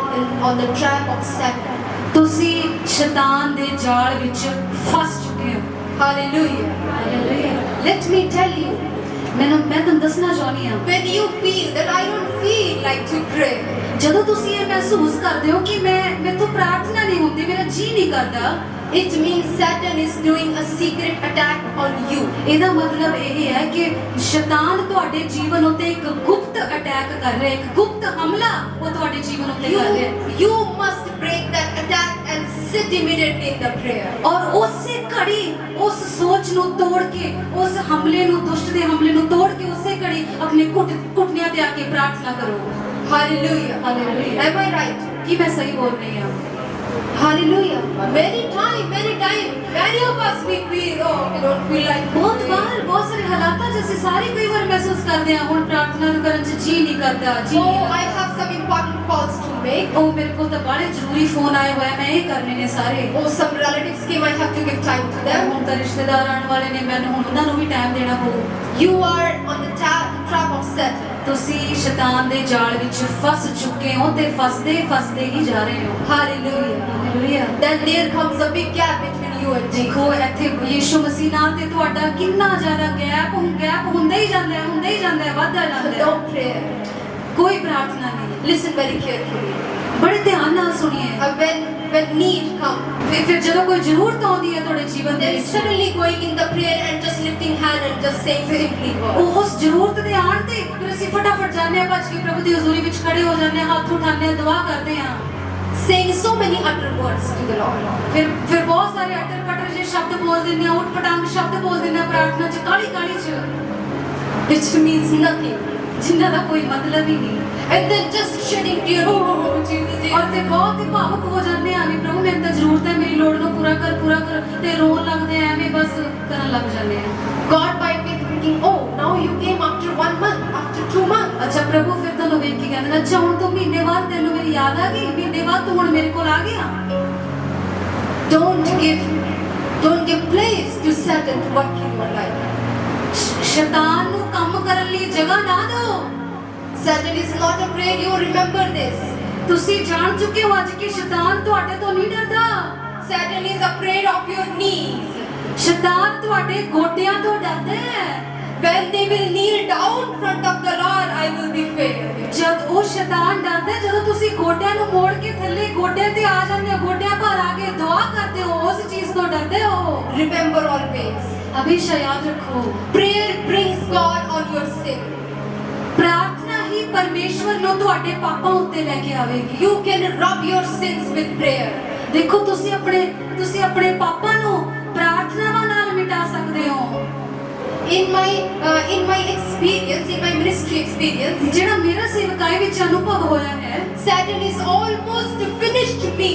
on the trap of Satan. ਤੁਸੀਂ ਸ਼ੈਤਾਨ ਦੇ ਜਾਲ ਵਿੱਚ ਫਸ ਚੁੱਕੇ ਹੋ। Hallelujah. Hallelujah. Let me tell you, ਮੈਂ ਤੁਹਾਨੂੰ ਦੱਸਣਾ ਚਾਹੁੰਦੀ ਹਾਂ, when you feel that I don't feel like to pray, ਜਦੋਂ ਤੁਸੀਂ ਇਹ ਮਹਿਸੂਸ ਕਰਦੇ ਹੋ ਕਿ ਮੈਥੋਂ ਪ੍ਰਾਰਥਨਾ ਨਹੀਂ ਹੁੰਦੀ, ਮੇਰਾ ਜੀ ਨਹੀਂ ਕਰਦਾ, it means Satan is doing a secret attack on you. ਇਹਦਾ ਮਤਲਬ ਇਹ ਹੈ ਕਿ ਸ਼ੈਤਾਨ ਤੁਹਾਡੇ ਜੀਵਨ ਉੱਤੇ ਇੱਕ ਗੁਪਤ ਅਟੈਕ ਕਰ ਰਿਹਾ ਹੈ, ਇੱਕ ਗੁਪਤ ਹਮਲਾ ਉਹ ਤੁਹਾਡੇ ਜੀਵਨ ਉੱਤੇ ਕਰ ਰਿਹਾ ਹੈ। You must break that attack and sit immediately in the prayer. ਔਰ ਉਸੇ ਘੜੀ ਉਸ ਸੋਚ ਨੂੰ ਤੋੜ ਕੇ, ਉਸ ਹਮਲੇ ਨੂੰ, ਦੁਸ਼ਟ ਦੇ ਹਮਲੇ ਨੂੰ ਤੋੜ ਕੇ ਉਸੇ ਘੜੀ ਆਪਣੇ ਘੁਟਨਿਆਂ ਤੇ ਆ ਕੇ ਪ੍ਰਾਰਥਨਾ ਕਰੋ। Hallelujah. Hallelujah. Am I right? ਕੀ ਮੈਂ ਸਹੀ ਬੋਲ ਰਹੀ ਹਾਂ? Hallelujah. Many time, many of us we feel, oh, we don't feel like ਬਹੁਤ ਵਾਰ ਬਹੁਤ ਸਾਰੇ ਹਾਲਾਤਾਂ 'ਚ ਅਸੀਂ ਸਾਰੇ ਕਈ ਵਾਰ ਮਹਿਸੂਸ ਕਰਦੇ ਹਾਂ ਹੁਣ ਪ੍ਰਾਰਥਨਾ ਨੂੰ ਕਰਨ 'ਚ ਜੀ ਨਹੀਂ ਕਰਦਾ, ਜੀ ਨਹੀਂ oh, I ਕਰਦਾ। have some important calls to make. ਉਹ ਮੇਰੇ ਕੋਲ ਤਾਂ ਬੜੇ ਜ਼ਰੂਰੀ ਫੋਨ ਆਏ ਹੋਏ, ਮੈਂ ਇਹ ਕਰਨੇ ਨੇ ਸਾਰੇ। Oh, some relatives came, I have to give time to them. ਹੁਣ ਤਾਂ ਰਿਸ਼ਤੇਦਾਰ ਆਉਣ ਵਾਲੇ ਨੇ, ਮੈਨੂੰ ਹੁਣ ਉਹਨਾਂ ਨੂੰ ਵੀ ਟਾਈਮ ਦੇਣਾ ਪਊ। You are on the trap of Satan. ਤੁਸੀਂ ਸ਼ੈਤਾਨ ਦੇ ਜਾਲ ਵਿੱਚ ਫਸ ਚੁੱਕੇ ਹੋ ਤੇ ਫਸਦੇ ਹੀ ਜਾ ਰਹੇ ਹੋ। Hallelujah. Hallelujah. Then there comes a big gap between you and Jesus. ਦੇਖੋ ਇੱਥੇ ਯੀਸ਼ੂ ਮਸੀਹ ਨਾਲ ਤੇ ਤੁਹਾਡਾ ਕਿੰਨਾ ਜ਼ਿਆਦਾ ਗੈਪ ਹੁੰਦਾ ਹੀ ਜਾਂਦਾ ਹੈ, ਵੱਧਦਾ ਜਾਂਦਾ ਹੈ। No prayer. ਕੋਈ ਪ੍ਰਾਰਥਨਾ ਨਹੀਂ। Listen very carefully. ਬੜੇ ਧਿਆਨ ਨਾਲ ਸੁਣੀਏ। When need comes, ਫਿਰ ਜਦੋਂ ਕੋਈ ਜ਼ਰੂਰਤ ਆਉਂਦੀ ਹੈ ਤੁਹਾਡੇ ਜੀਵਨ ਦੇ then ਵਿੱਚ, suddenly going in the prayer and just lifting hand and just saying simply words. ਉਸ ਜ਼ਰੂਰਤ ਦੇ ਆਉਣ ਤੇ ਫਿਰ ਅਸੀਂ ਫਟਾਫਟ ਜਾਂਦੇ ਹਾਂ, ਭੱਜ ਕੇ ਪ੍ਰਭੂ ਦੀ ਹਜ਼ੂਰੀ ਵਿੱਚ ਖੜੇ ਹੋ ਜਾਂਦੇ ਹਾਂ, ਹੱਥ ਉਠਾਉਂਦੇ ਹਾਂ, ਦੁਆ ਕਰਦੇ ਹਾਂ, Saying so many utter words to the Lord. ਫਿਰ ਬਹੁਤ ਸਾਰੇ ਅਟਰ ਪਟਰ ਜਿਹੇ ਸ਼ਬਦ ਬੋਲ ਦਿੰਦੇ ਹਾਂ, ਉਟ ਪਟਾਂਗ ਸ਼ਬਦ ਬੋਲ ਦਿੰਦੇ ਹਾਂ ਪ੍ਰਾਰਥਨਾ 'ਚ, ਕਾਹਲੀ 'ਚ, Which means nothing. ਜਿਨ੍ਹਾਂ ਦਾ ਕੋਈ ਮਤਲਬ ਹੀ ਨਹੀਂ। And then just shedding tears. Oh, Jesus, ਔਰ Jesus. ਤੇ ਬਹੁਤ ਹੀ ਭਾਵੁਕ ਹੋ ਜਾਂਦੇ ਆ ਵੀ ਪ੍ਰਭੂ ਮੈਨੂੰ ਤਾਂ ਜ਼ਰੂਰਤ ਹੈ, ਮੇਰੀ ਲੋੜ ਨੂੰ ਪੂਰਾ ਕਰ ਤੇ ਰੋਣ ਲੱਗਦੇ ਆ, ਐਵੇਂ ਬਸ ਕਰਨ ਲੱਗ ਜਾਂਦੇ ਆ। God might be thinking, oh, now you came after 1 month, after 2 months. ਅੱਛਾ ਪ੍ਰਭੂ ਫਿਰ ਤੁਹਾਨੂੰ ਵੇਖ ਕੇ ਕਹਿੰਦੇ ਨੇ, ਅੱਛਾ ਹੁਣ ਤੂੰ ਮਹੀਨੇ ਬਾਅਦ ਤੈਨੂੰ ਮੇਰੀ ਯਾਦ ਆ ਗਈ, ਮਹੀਨੇ ਬਾਅਦ ਤੂੰ ਹੁਣ ਮੇਰੇ ਕੋਲ ਆ ਗਿਆ। Don't give place to Satan to work in your life. ਸ਼ੈਤਾਨ ਨੂੰ ਕੰਮ ਕਰਨ ਲਈ ਜਗ੍ਹਾ ਨਾ ਦਿਓ। Satan is not afraid. You remember this. ਤੁਸੀਂ ਜਾਣ ਚੁੱਕੇ ਹੋ ਅੱਜ ਕਿ ਸ਼ੈਤਾਨ ਤੁਹਾਡੇ ਤੋਂ ਨਹੀਂ ਡਰਦਾ। Satan is afraid of your knees. ਸ਼ੈਤਾਨ ਤੁਹਾਡੇ ਗੋਡਿਆਂ ਤੋਂ ਡਰਦਾ ਹੈ। When they will kneel down front of the Lord, I will be favored. ਜਦ ਉਹ ਸ਼ੈਤਾਨ ਡਰਦਾ ਹੈ, ਜਦੋਂ ਤੁਸੀਂ ਗੋਡਿਆਂ ਨੂੰ ਮੋੜ ਕੇ ਥੱਲੇ ਗੋਡਿਆਂ ਤੇ ਆ ਜਾਂਦੇ ਹੋ, ਗੋਡਿਆਂ ਪਰ ਆ ਕੇ ਦੁਆ ਕਰਦੇ ਹੋ, ਉਸ ਚੀਜ਼ ਤੋਂ ਡਰਦੇ ਹੋ। Remember always. ਹਮੇਸ਼ਾ ਯਾਦ ਰੱਖੋ, Prayer brings God on your sin. ਪ੍ਰਾਰਥਨਾ ਹੀ ਪਰਮੇਸ਼ਵਰ ਨੂੰ ਤੁਹਾਡੇ ਪਾਪਾਂ ਉੱਤੇ ਲੈ ਕੇ ਆਵੇਗੀ। You can rub your sins with prayer. ਦੇਖੋ ਤੁਸੀਂ ਆਪਣੇ ਪਾਪਾਂ ਨੂੰ ਪ੍ਰਾਰਥਨਾਵਾਂ ਨਾਲ ਮਿਟਾ ਸਕਦੇ ਹੋ। In my experience, in my ministry experience, ਜਿਹੜਾ ਮੇਰਾ ਸੇਵਕਾਈ ਵਿੱਚ ਅਨੁਭਵ ਹੋਇਆ ਹੈ, Satan is almost finished me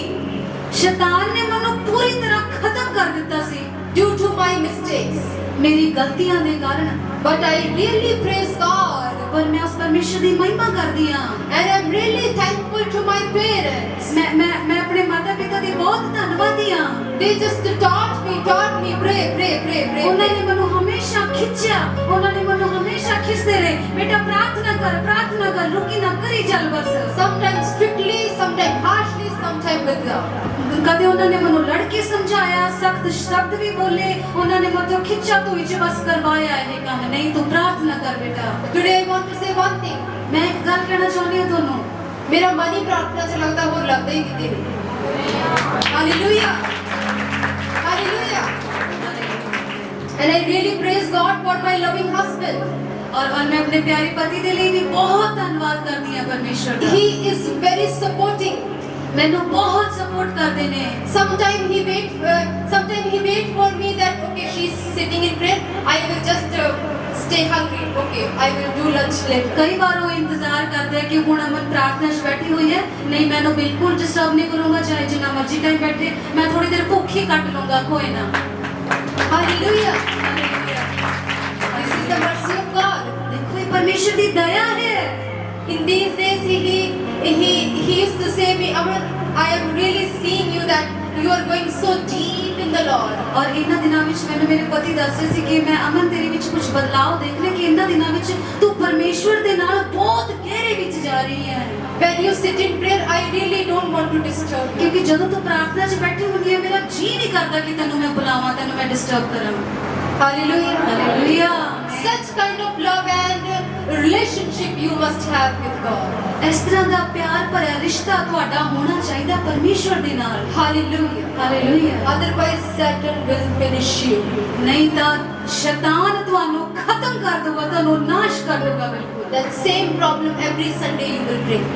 ਸ਼ੈਤਾਨ ਨੇ ਮੈਨੂੰ ਪੂਰੀ ਤਰ੍ਹਾਂ ਖਤਮ ਕਰ ਦਿੱਤਾ ਸੀ due to my mistakes. ਮੇਰੀ ਗਲਤੀਆਂ ਦੇ ਕਾਰਨ। But I really praise God. ਪਰ ਮੈਂ ਉਸ ਪਰਮੇਸ਼ਰ ਦੀ ਮਹਿਮਾ ਕਰਦੀ ਹਾਂ। And I'm really thankful to my parents. ਮੈਂ ਆਪਣੇ ਮਾਤਾ ਪਿਤਾ ਦੀ ਬਹੁਤ ਧੰਨਵਾਦੀ ਹਾਂ। They just taught me, pray. ਉਹਨਾਂ ਨੇ ਮੈਨੂੰ ਹਮੇਸ਼ਾ ਖਿੱਚਿਆ, ਉਹਨਾਂ ਨੇ ਮੈਨੂੰ ਹਮੇਸ਼ਾ ਖਿੱਚਦੇ ਰਹੇ, ਬੇਟਾ ਪ੍ਰਾਰਥਨਾ ਕਰ, ਰੁਕੀ ਨਾ, ਕਰੀ ਚੱਲ ਬਸ। Sometimes strictly, sometimes harshly, sometimes with love. ਕਦੇ ਉਹਨਾਂ ਨੇ ਮੈਨੂੰ ਲੜ ਕੇ ਸਮਝਾਇਆ, ਸਖਤ ਸ਼ਬਦ ਵੀ ਬੋਲੇ, ਉਹਨਾਂ ਨੇ ਮੈਨੂੰ ਖਿੱਚਾ ਤੂੰ ਵਿੱਚ ਬਸ ਕਰਵਾਇਆ ਇਹ ਕੰਮ ਨਹੀਂ, ਤੂੰ ਪ੍ਰਾਰਥਨਾ ਕਰ ਬੇਟਾ। Today I want to say one thing. ਮੈਂ ਇੱਕ ਗੱਲ ਕਹਿਣਾ ਚਾਹੁੰਦੀ ਹਾਂ ਤੁਹਾਨੂੰ, मेरा मन ही प्रार्थना से लगता है, वो लगता ही कितने नहीं। Hallelujah. Hallelujah. And I really praise God for my loving husband. और मैं अपने प्यारे पति ਦੇ ਲਈ ਵੀ ਬਹੁਤ ਧੰਨਵਾਦ ਕਰਦੀ ਹਾਂ ਪਰਮੇਸ਼ਰ ਦਾ। He is very supporting. ਮੈਨੂੰ ਬਹੁਤ ਸਪੋਰਟ ਕਰਦੇ ਨੇ। Sometimes he wait for me that okay, she's sitting in prayer, I will just stay hungry. Okay, I will do lunch later. ਕਈ ਵਾਰ ਉਹ ਇੰਤਜ਼ਾਰ ਕਰਦੇ ਆ ਕਿ ਹੁਣ ਅਮਨ ਪ੍ਰਾਰਥਨਾ 'ਚ ਬੈਠੀ ਹੋਈ ਹੈ, ਨਹੀਂ ਮੈਨੂੰ ਬਿਲਕੁਲ ਡਿਸਟਰਬ ਨਹੀਂ ਕਰੂੰਗਾ, ਚਾਹੇ ਜਿੰਨਾ ਮਰਜ਼ੀ ਟਾਈਮ ਬੈਠੇ, ਮੈਂ ਥੋੜੀ ਦੇਰ ਭੁੱਖ ਹੀ ਕੱਟ ਲੂੰਗਾ, ਕੋਈ ਨਾ। Hallelujah. This is the mercy of God. ਦੇਖੋ ਇਹ ਪਰਮੇਸ਼ਰ ਦੀ ਦਇਆ ਹੈ। In these days, he used to say me, Aman, I am really seeing you that you are going so deep in the Lord. ਔਰ ਇਹਨਾਂ ਦਿਨਾਂ ਵਿੱਚ ਮੈਨੂੰ ਮੇਰੇ ਪਤੀ ਦੱਸਦੇ ਸੀ ਕਿ ਮੈਂ ਅਮਨ ਤੇਰੇ ਵਿੱਚ ਕੁਝ ਬਦਲਾਅ ਦੇਖ ਲਿਆ ਕਿ ਇਹਨਾਂ ਦਿਨਾਂ ਵਿੱਚ ਤੂੰ ਪਰਮੇਸ਼ਵਰ ਦੇ ਨਾਲ ਬਹੁਤ ਗਹਿਰੇ ਵਿੱਚ ਜਾ ਰਹੀ ਹੈ। When you sit in prayer, I really don't want to disturb you. ਕਿਉਂਕਿ ਜਦੋਂ ਤੂੰ ਪ੍ਰਾਰਥਨਾ 'ਚ ਬੈਠੀ ਹੁੰਦੀ ਹੈ ਮੇਰਾ ਜੀ ਨਹੀਂ ਕਰਦਾ ਕਿ ਤੈਨੂੰ ਮੈਂ ਬੁਲਾਵਾਂ, ਤੈਨੂੰ ਮੈਂ ਡਿਸਟਰਬ ਕਰਾਂ। Hallelujah. Hallelujah. Such kind of love and relationship you must have with God. ਇਸ ਤਰ੍ਹਾਂ ਦਾ ਪਿਆਰ ਭਰਿਆ ਰਿਸ਼ਤਾ ਤੁਹਾਡਾ ਹੋਣਾ ਚਾਹੀਦਾ ਪਰਮੇਸ਼ਵਰ ਦੇ ਨਾਲ। Hallelujah. Hallelujah. Otherwise, Satan will finish you. ਨਹੀਂ ਤਾਂ ਸ਼ੈਤਾਨ ਤੁਹਾਨੂੰ ਖਤਮ ਕਰ ਦੂਗਾ, ਤੁਹਾਨੂੰ ਨਾਸ਼ ਕਰ ਦੂਗਾ ਬਿਲਕੁਲ। That same problem every Sunday you will bring.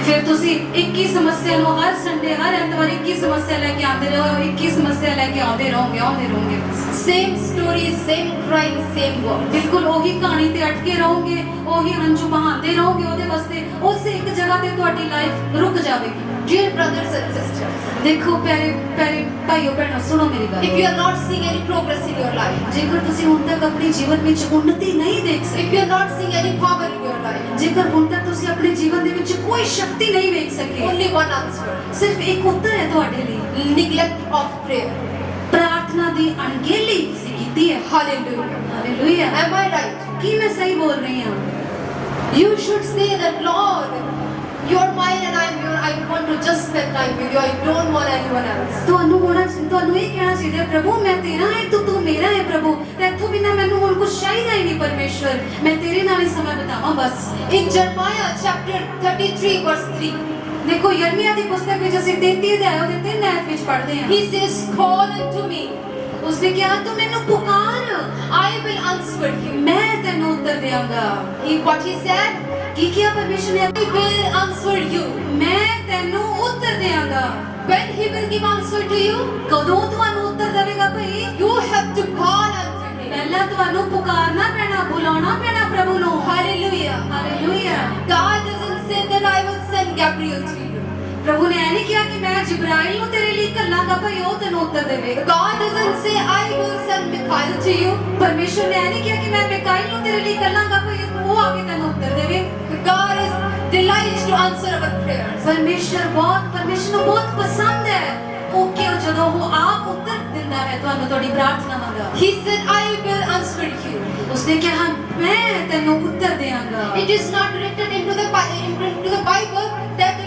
ਫਿਰ ਤੁਸੀਂ ਇੱਕ ਹੀ ਸਮੱਸਿਆ ਨੂੰ ਹਰ ਸੰਡੇ ਹਰ ਐਤਵਾਰ ਇੱਕ ਹੀ ਸਮੱਸਿਆ ਲੈ ਕੇ ਆਉਂਦੇ ਰਹੋ, ਇੱਕ ਹੀ ਸਮੱਸਿਆ ਲੈ ਕੇ ਆਉਂਦੇ ਰਹੋਗੇ। Same story, same crying, same words. ਬਿਲਕੁਲ ਉਹੀ ਕਹਾਣੀ ਤੇ ਅਟਕੇ ਰਹੋਗੇ, ਉਹੀ ਹੰਝੂ ਬਹਾਉਂਦੇ ਰਹੋਗੇ ਉਹਦੇ ਵਾਸਤੇ, ਉਸੇ ਇੱਕ ਜਗ੍ਹਾ ਤੇ ਤੁਹਾਡੀ ਲਾਈਫ ਰੁਕ ਜਾਵੇਗੀ। Dear brothers and sisters, ਦੇਖੋ ਪਿਆਰੇ ਭਾਈਓ ਭੈਣੋ ਸੁਣੋ ਮੇਰੀ ਗੱਲ। if you are not seeing any progress in your life, ਜੇਕਰ ਤੁਸੀਂ ਹੁਣ ਤੱਕ ਆਪਣੇ ਜੀਵਨ ਵਿੱਚ ਉન્નਤੀ ਨਹੀਂ ਦੇਖ if ਸਕੇ, you are not seeing any power in your life, ਜੇਕਰ ਹੁਣ ਤੱਕ ਤੁਸੀਂ ਆਪਣੇ ਜੀਵਨ ਦੇ ਵਿੱਚ ਕੋਈ ਸ਼ਕਤੀ ਨਹੀਂ ਵੇਖ ਸਕੇ, only one answer: ਸਿਰਫ ਇੱਕ ਉੱਤਰ ਹੈ ਤੁਹਾਡੇ ਲਈ, neglect of prayer. ਪ੍ਰਾਰਥਨਾ ਦੀ ਅਣਗਹਿਲੀ ਤੁਸੀਂ ਕੀਤੀ ਹੈ। Hallelujah. Hallelujah. Am I right? ਕੀ ਮੈਂ ਸਹੀ ਬੋਲ ਰਹੀ ਹਾਂ? You should say that, Lord, you are mine and I am yours. I want to just spend time with you. I don't want anyone else. ਤੁਹਾਨੂੰ ਇਹ ਕਹਿਣਾ ਚਾਹੀਦਾ, ਪ੍ਰਭੂ ਮੈਂ ਤੇਰਾ ਹੈ, ਤੂੰ ਮੇਰਾ ਹੈ ਪ੍ਰਭੂ, ਤੇ ਇੱਥੋਂ ਬਿਨਾਂ ਮੈਨੂੰ ਹੁਣ ਕੁਝ ਚਾਹੀਦਾ ਹੀ ਨਹੀਂ ਪਰਮੇਸ਼ਵਰ, ਮੈਂ ਤੇਰੇ ਨਾਲ ਹੀ ਸਮਾਂ ਬਿਤਾਵਾਂ ਬਸ। In Jeremiah chapter 33 verse 3, ਦੇਖੋ ਯਰਮੀਆ ਦੀ ਪੁਸਤਕ ਵਿੱਚ ਅਸੀਂ 33 ਅਧਿਆਇ ਉਹਦੇ 3 ਆਇਤ ਵਿੱਚ ਪੜ੍ਹਦੇ ਹਾਂ। he says, call unto me, ਉਸਨੇ ਕਿਹਾ ਤੂੰ ਮੈਨੂੰ ਪੁਕਾਰ, I will answer you. ਮੈਂ ਤੈਨੂੰ ਉੱਤਰ ਦਿਆਂਗਾ। What he said? ਕੀ ਕਿਹਾ ਪਰਮੇਸ਼ਰ ਨੇ? I will answer you. ਮੈਂ ਤੈਨੂੰ ਉੱਤਰ ਦਿਆਂਗਾ। When he will give answer to you, ਕਦੋਂ ਤੁਹਾਨੂੰ ਉੱਤਰ ਦੇਵੇਗਾ ਭਾਈ? you have to call unto him. ਪਹਿਲਾਂ ਤੁਹਾਨੂੰ ਪੁਕਾਰਨਾ ਪੈਣਾ, ਬੁਲਾਉਣਾ ਪੈਣਾ ਪ੍ਰਭੂ ਨੂੰ। Hallelujah. Hallelujah. God doesn't say that I will send Gabriel to you. ਪ੍ਰਭੂ ਨੇ ਇਹ ਨਹੀਂ ਕਿਹਾ ਕਿ ਮੈਂ ਜਿਬਰਾਈਲ ਨੂੰ ਤੇਰੇ ਲਈ ਘੱਲਾਂਗਾ ਭਾਈ ਉਹ ਤੈਨੂੰ ਉੱਤਰ ਦੇਵੇਗਾ। God doesn't say I will send Michael to you. ਪਰਮੇਸ਼ਰ ਨੇ ਇਹ ਨਹੀਂ ਕਿਹਾ ਕਿ ਮੈਂ ਮਿਕਾਇਲ ਨੂੰ ਤੇਰੇ ਲਈ ਘੱਲਾਂਗਾ ਭਾਈ ਉਹ ਆ ਕੇ ਤੈਨੂੰ ਉੱਤਰ ਦੇਵੇ। God is delighted to answer our prayers. ਪਰਮੇਸ਼ਰ ਨੂੰ ਬਹੁਤ ਪਸੰਦ ਹੈ ਉਹ ਕਿ ਜਦੋਂ ਉਹ ਆਪ ਉੱਤਰ ਦਿੰਦਾ ਹੈ ਤੁਹਾਨੂੰ ਤੁਹਾਡੀ ਪ੍ਰਾਰਥਨਾਵਾਂ ਦਾ। He said, I will answer you. ਉਸਨੇ ਕਿਹਾ ਮੈਂ ਤੈਨੂੰ ਉੱਤਰ ਦੇਵਾਂਗਾ। It is not written into the Bible that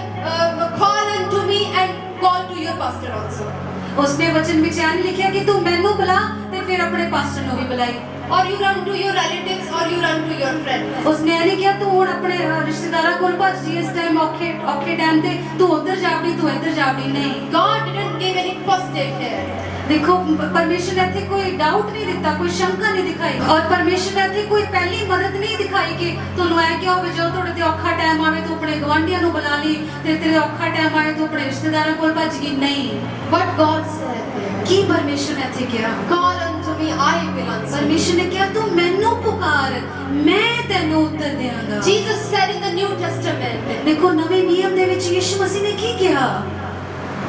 call unto me and call to your pastor also. ਉਸਨੇ ਵਚਨ ਵਿੱਚ ਇਹ ਨਹੀਂ ਲਿਖਿਆ ਕਿ ਤੂੰ ਮੈਨੂੰ ਬੁਲਾ ਤੇ ਫਿਰ ਆਪਣੇ ਪਾਸਟਰ ਨੂੰ ਵੀ ਬੁਲਾਈ। Or you run to your relatives or you run to your friends. ਉਸਨੇ ਇਹ ਨਹੀਂ ਕਿਹਾ ਤੂੰ ਹੁਣ ਆਪਣੇ ਰਿਸ਼ਤੇਦਾਰਾਂ ਕੋਲ ਭੱਜ ਜੀ ਇਸ ਟਾਈਮ ਔਖੇ ਟਾਈਮ ਤੇ ਤੂੰ ਉੱਧਰ ਜਾਵੜੀ ਤੂੰ ਇੱਧਰ ਜਾਵੜੀ ਨਹੀਂ। God didn't give any first aid here. देखो परमेश्वर ने ਇੱਥੇ ਕੋਈ ਡਾਊਟ ਨਹੀਂ ਦਿੱਤਾ, ਕੋਈ ਸ਼ੰਕਾ ਨਹੀਂ ਦਿਖਾਈ ਔਰ ਪਰਮੇਸ਼ਰ ਨੇ ਇੱਥੇ ਕੋਈ ਪਹਿਲੀ ਮਦਦ ਨਹੀਂ ਦਿਖਾਈ ਕਿ ਤੁਹਾਨੂੰ ਐ ਕਿ ਹੋਵੇ ਜਦੋਂ ਤੁਹਾਡੇ ਤੇ ਔਖਾ ਟਾਈਮ ਆਵੇ ਤੂੰ ਆਪਣੇ ਗਵਾਂਢੀਆਂ ਨੂੰ ਬੁਲਾ ਲਈ ਤੇ ਤੇਰੇ ਔਖਾ ਟਾਈਮ ਆਏ ਤੂੰ ਆਪਣੇ ਰਿਸ਼ਤੇਦਾਰਾਂ ਕੋਲ ਭੱਜ ਗਈ। ਨਹੀਂ, What God said, ਕੀ ਪਰਮੇਸ਼ਰ ਨੇ ਇੱਥੇ ਕਿਹਾ? call unto me, I will answer. ਪਰਮੇਸ਼ਰ ਨੇ ਕਿਹਾ ਤੂੰ ਮੈਨੂੰ ਪੁਕਾਰ ਮੈਂ ਤੈਨੂੰ ਉੱਤਰ ਦੇਵਾਂਗਾ। Jesus said in the New Testament, ਦੇਖੋ ਨਵੇਂ ਨਿਯਮ ਦੇ ਵਿੱਚ ਯਿਸੂ ਮਸੀਹ ਨੇ ਕੀ ਕਿਹਾ?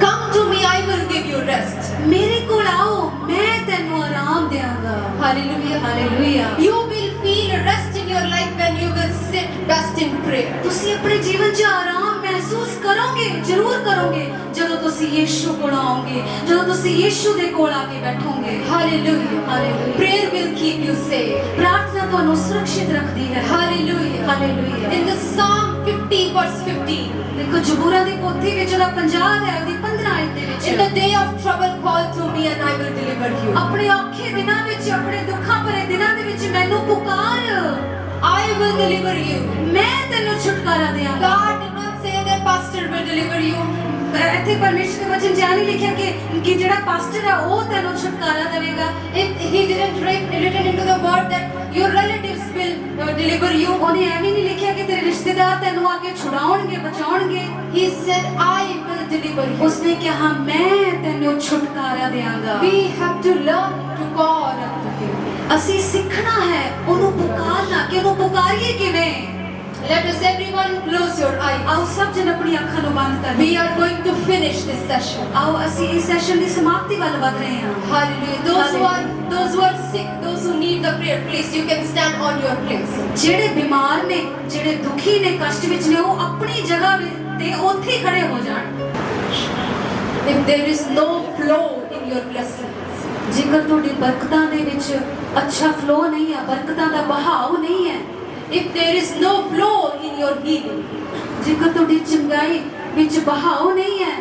come to me, I will give you rest. ਮੇਰੇ ਕੋਲ ਆਓ ਮੈਂ ਤੈਨੂੰ ਆਰਾਮ ਦੇਵਾਂਗਾ। Hallelujah. Hallelujah. You will feel rest in your life when you will sit best in prayer. ਤੁਸੀਂ ਆਪਣੇ ਜੀਵਨ 'ਚ ਆਰਾਮ ਮਹਿਸੂਸ ਕਰੋਗੇ, ਜ਼ਰੂਰ ਕਰੋਗੇ ਜਦੋਂ ਤੁਸੀਂ ਯਿਸੂ ਕੋਲ ਆਓਗੇ, ਜਦੋਂ ਤੁਸੀਂ ਯਿਸੂ ਦੇ ਕੋਲ ਆ ਕੇ ਬੈਠੋਗੇ। Hallelujah. Hallelujah. Prayer will keep you safe. ਪ੍ਰਾਰਥਨਾ ਤੁਹਾਨੂੰ ਸੁਰੱਖਿਅਤ ਰੱਖਦੀ ਹੈ। Hallelujah. Hallelujah. In the Psalm 50 verse 15, ਦੇਖੋ ਜ਼ਬੂਰਾਂ ਦੀ ਪੋਥੀ ਵਿੱਚ ਉਹਦਾ 50 ਹੈ ਉਹਦੀ 15 ਆਇਤ ਦੇ in the ਵਿੱਚ day of trouble call to me and I will deliver you. ਆਪਣੇ ਔਖੇ ਦਿਨਾਂ ਵਿੱਚ ਆਪਣੇ ਦੁੱਖਾਂ ਭਰੇ ਦਿਨਾਂ ਦੇ ਵਿੱਚ ਮੈਨੂੰ ਪੁਕਾਰ I will deliver you. ਮੈਂ ਤੈਨੂੰ ਛੁਟਕਾਰਾ ਦੇਵਾਂਗਾ। God did not say that pastor will deliver you. ਇੱਥੇ ਪਰਮੇਸ਼ਰ ਦੇ ਵਚਨ ਜਾਨੀ ਲਿਖਿਆ ਕਿ ਜਿਹੜਾ ਪਾਸਟਰ ਹੈ ਉਹ ਤੈਨੂੰ ਛੁਟਕਾਰਾ ਦੇਵੇਗਾ। He didn't written into the word that your relatives will deliver you. ਉਹਨੇ ਐਵੇਂ ਨਹੀਂ ਲਿਖਿਆ ਕਿ ਤੇਰੇ ਰਿਸ਼ਤੇਦਾਰ ਤੈਨੂੰ ਆ ਕੇ ਛੁਡਾਉਣਗੇ ਬਚਾਉਣਗੇ। He said, I will deliver you. ਉਸਨੇ ਕਿਹਾ ਮੈਂ ਤੈਨੂੰ ਛੁਟਕਾਰਾ ਦੇਵਾਂਗਾ। We have to learn to call unto him. ਅਸੀਂ ਸਿੱਖਣਾ ਹੈ ਉਹਨੂੰ ਪੁਕਾਰਨਾ ਕਿ ਉਹਨੂੰ ਪੁਕਾਰੀਏ ਕਿਵੇਂ। Let us everyone close your eyes. ਆਓ ਸਭ ਜਣ ਆਪਣੀ ਅੱਖਾਂ ਨੂੰ ਬੰਦ ਕਰ We are going to finish this session. ਆਓ ਅਸੀਂ ਇਸ ਸੈਸ਼ਨ ਦੀ ਸਮਾਪਤੀ ਵੱਲ ਵਧ ਰਹੇ ਹਾਂ। Hallelujah. Those who are sick, those who need the prayer, please you can stand on your place. ਜਿਹੜੇ ਬਿਮਾਰ ਨੇ, ਜਿਹੜੇ ਦੁਖੀ ਨੇ, ਕਸ਼ਟ ਵਿੱਚ ਨੇ, ਉਹ ਆਪਣੀ ਜਗ੍ਹਾ ਤੇ ਉੱਥੇ ਹੀ ਖੜੇ ਹੋ ਜਾਣ। If there is no flow in your blessings, ਜੇਕਰ ਤੁਹਾਡੀ ਬਰਕਤਾਂ ਦੇ ਵਿੱਚ ਅੱਛਾ ਫਲੋ ਨਹੀਂ ਹੈ, ਬਰਕਤਾਂ ਦਾ ਬਹਾਵ ਨਹੀਂ ਹੈ, if there is no flow in your healing, ਜੇਕਰ ਤੁਹਾਡੀ ਚੰਗਾਈ ਵਿੱਚ ਬਹਾਵ ਨਹੀਂ ਹੈ,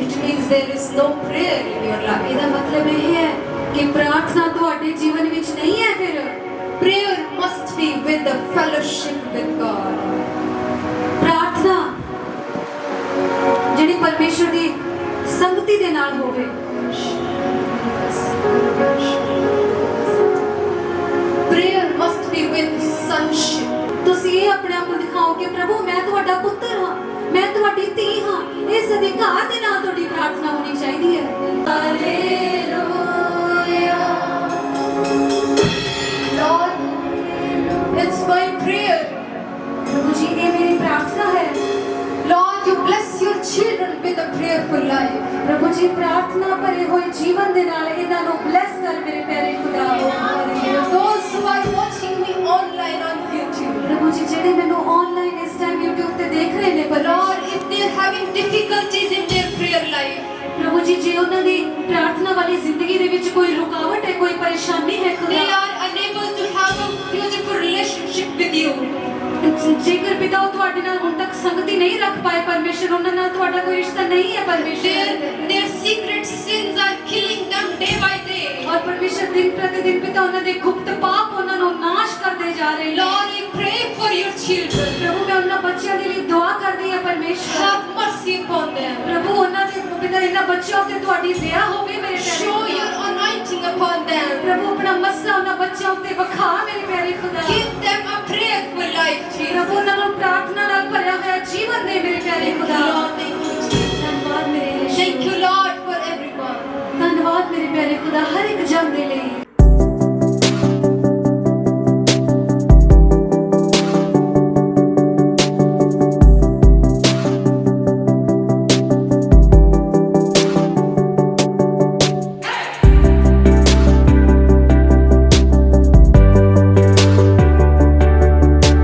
it means there is no prayer in your life. ਇਹਦਾ ਮਤਲਬ ਇਹ ਹੈ ਕਿ ਪ੍ਰਾਰਥਨਾ ਤੁਹਾਡੇ ਜੀਵਨ ਵਿੱਚ ਨਹੀਂ ਹੈ। ਫਿਰ Prayer must be with the fellowship with God. ਪ੍ਰਾਰਥਨਾ ਜਿਹੜੀ ਪਰਮੇਸ਼ਰ ਦੀ ਸੰਗਤੀ ਦੇ ਨਾਲ ਹੋਵੇ। Prayer must be with sonship. ਤੁਸੀਂ ਇਹ ਆਪਣੇ ਆਪ ਨੂੰ ਦਿਖਾਓ ਕਿ ਪ੍ਰਭੂ ਮੈਂ ਤੁਹਾਡਾ ਪੁੱਤਰ ਹਾਂ, ਮੈਂ ਤੁਹਾਡੀ ਧੀ ਹਾਂ। ਇਸ ਅਧਿਕਾਰ ਦੇ ਨਾਲ ਤੁਹਾਡੀ ਪ੍ਰਾਰਥਨਾ ਹੋਣੀ ਚਾਹੀਦੀ ਹੈ। Hallelujah. Lord, it's my prayer. ਪ੍ਰਭੂ ਜੀ ਇਹ ਮੇਰੀ ਪ੍ਰਾਰਥਨਾ ਹੈ। Lord, you bless your children with a prayerful life. ਪ੍ਰਭੂ ਜੀ ਪ੍ਰਾਰਥਨਾ ਭਰੇ ਹੋਏ ਜੀਵਨ ਦੇ ਨਾਲ ਇਹਨਾਂ ਨੂੰ ਬਲੈਸ ਕਰ ਮੇਰੇ ਪਿਆਰੇ ਖੁਦਾ। Those who are watching me online on YouTube. ਪ੍ਰਭੂ ਜੀ ਜਿਹੜੇ ਮੈਨੂੰ ਆਨਲਾਈਨ ਇਸ ਟਾਈਮ YouTube ਤੇ ਦੇਖ ਰਹੇ ਨੇ, ਪਰ Lord, if they are having difficulties in their prayer life, ਪ੍ਰਭੂ ਜੀ ਜੇ ਉਹਨਾਂ ਦੀ ਪ੍ਰਾਰਥਨਾ ਵਾਲੀ ਜ਼ਿੰਦਗੀ ਦੇ ਵਿੱਚ ਕੋਈ ਰੁਕਾਵਟ ਹੈ, ਕੋਈ ਪਰੇਸ਼ਾਨੀ ਹੈ they ਖੁਦਾ, are unable to have a beautiful relationship with you. ਜੇਕਰ ਪਿਤਾ ਉਹ ਤੁਹਾਡੇ ਨਾਲ ਹੁਣ ਤੱਕ ਸੰਗਤੀ ਨਹੀਂ ਰੱਖ ਪਾਏ, ਪਰਮੇਸ਼ਰ ਉਹਨਾਂ ਨਾਲ ਤੁਹਾਡਾ ਕੋਈ ਰਿਸ਼ਤਾ ਨਹੀਂ ਹੈ ਪਰਮੇਸ਼ਰ, Their secret sins are killing them day by day. ਔਰ ਪਰਮੇਸ਼ਰ ਦਿਨ ਪ੍ਰਤੀ ਦਿਨ ਪਿਤਾ ਉਹਨਾਂ ਦੇ ਗੁਪਤ ਪਾਪ ਉਹਨਾਂ ਨੂੰ ਨਾਸ਼ ਕਰਦੇ ਜਾ ਰਹੇ ਨੇ। Lord, I pray for your children. ਪ੍ਰਭੂ ਮੈਂ ਉਹਨਾਂ ਬੱਚਿਆਂ ਦੇ ਲਈ ਦੁਆ ਕਰਦੀ ਹਾਂ ਪਰਮੇਸ਼ਰ, Have mercy upon them. ਪ੍ਰਭੂ ਉਹਨਾਂ ਦੇ ਪਿਤਾ ਇਹਨਾਂ ਬੱਚਿਆਂ ਉੱਤੇ ਤੁਹਾਡੀ ਦਇਆ ਹੋਵੇ ਮੇਰੇ Show ਪਿਆਰੇ your anointing upon them. ਪ੍ਰਭੂ ਆਪਣਾ ਮੱਸਾ ਉਹਨਾਂ ਬੱਚਿਆਂ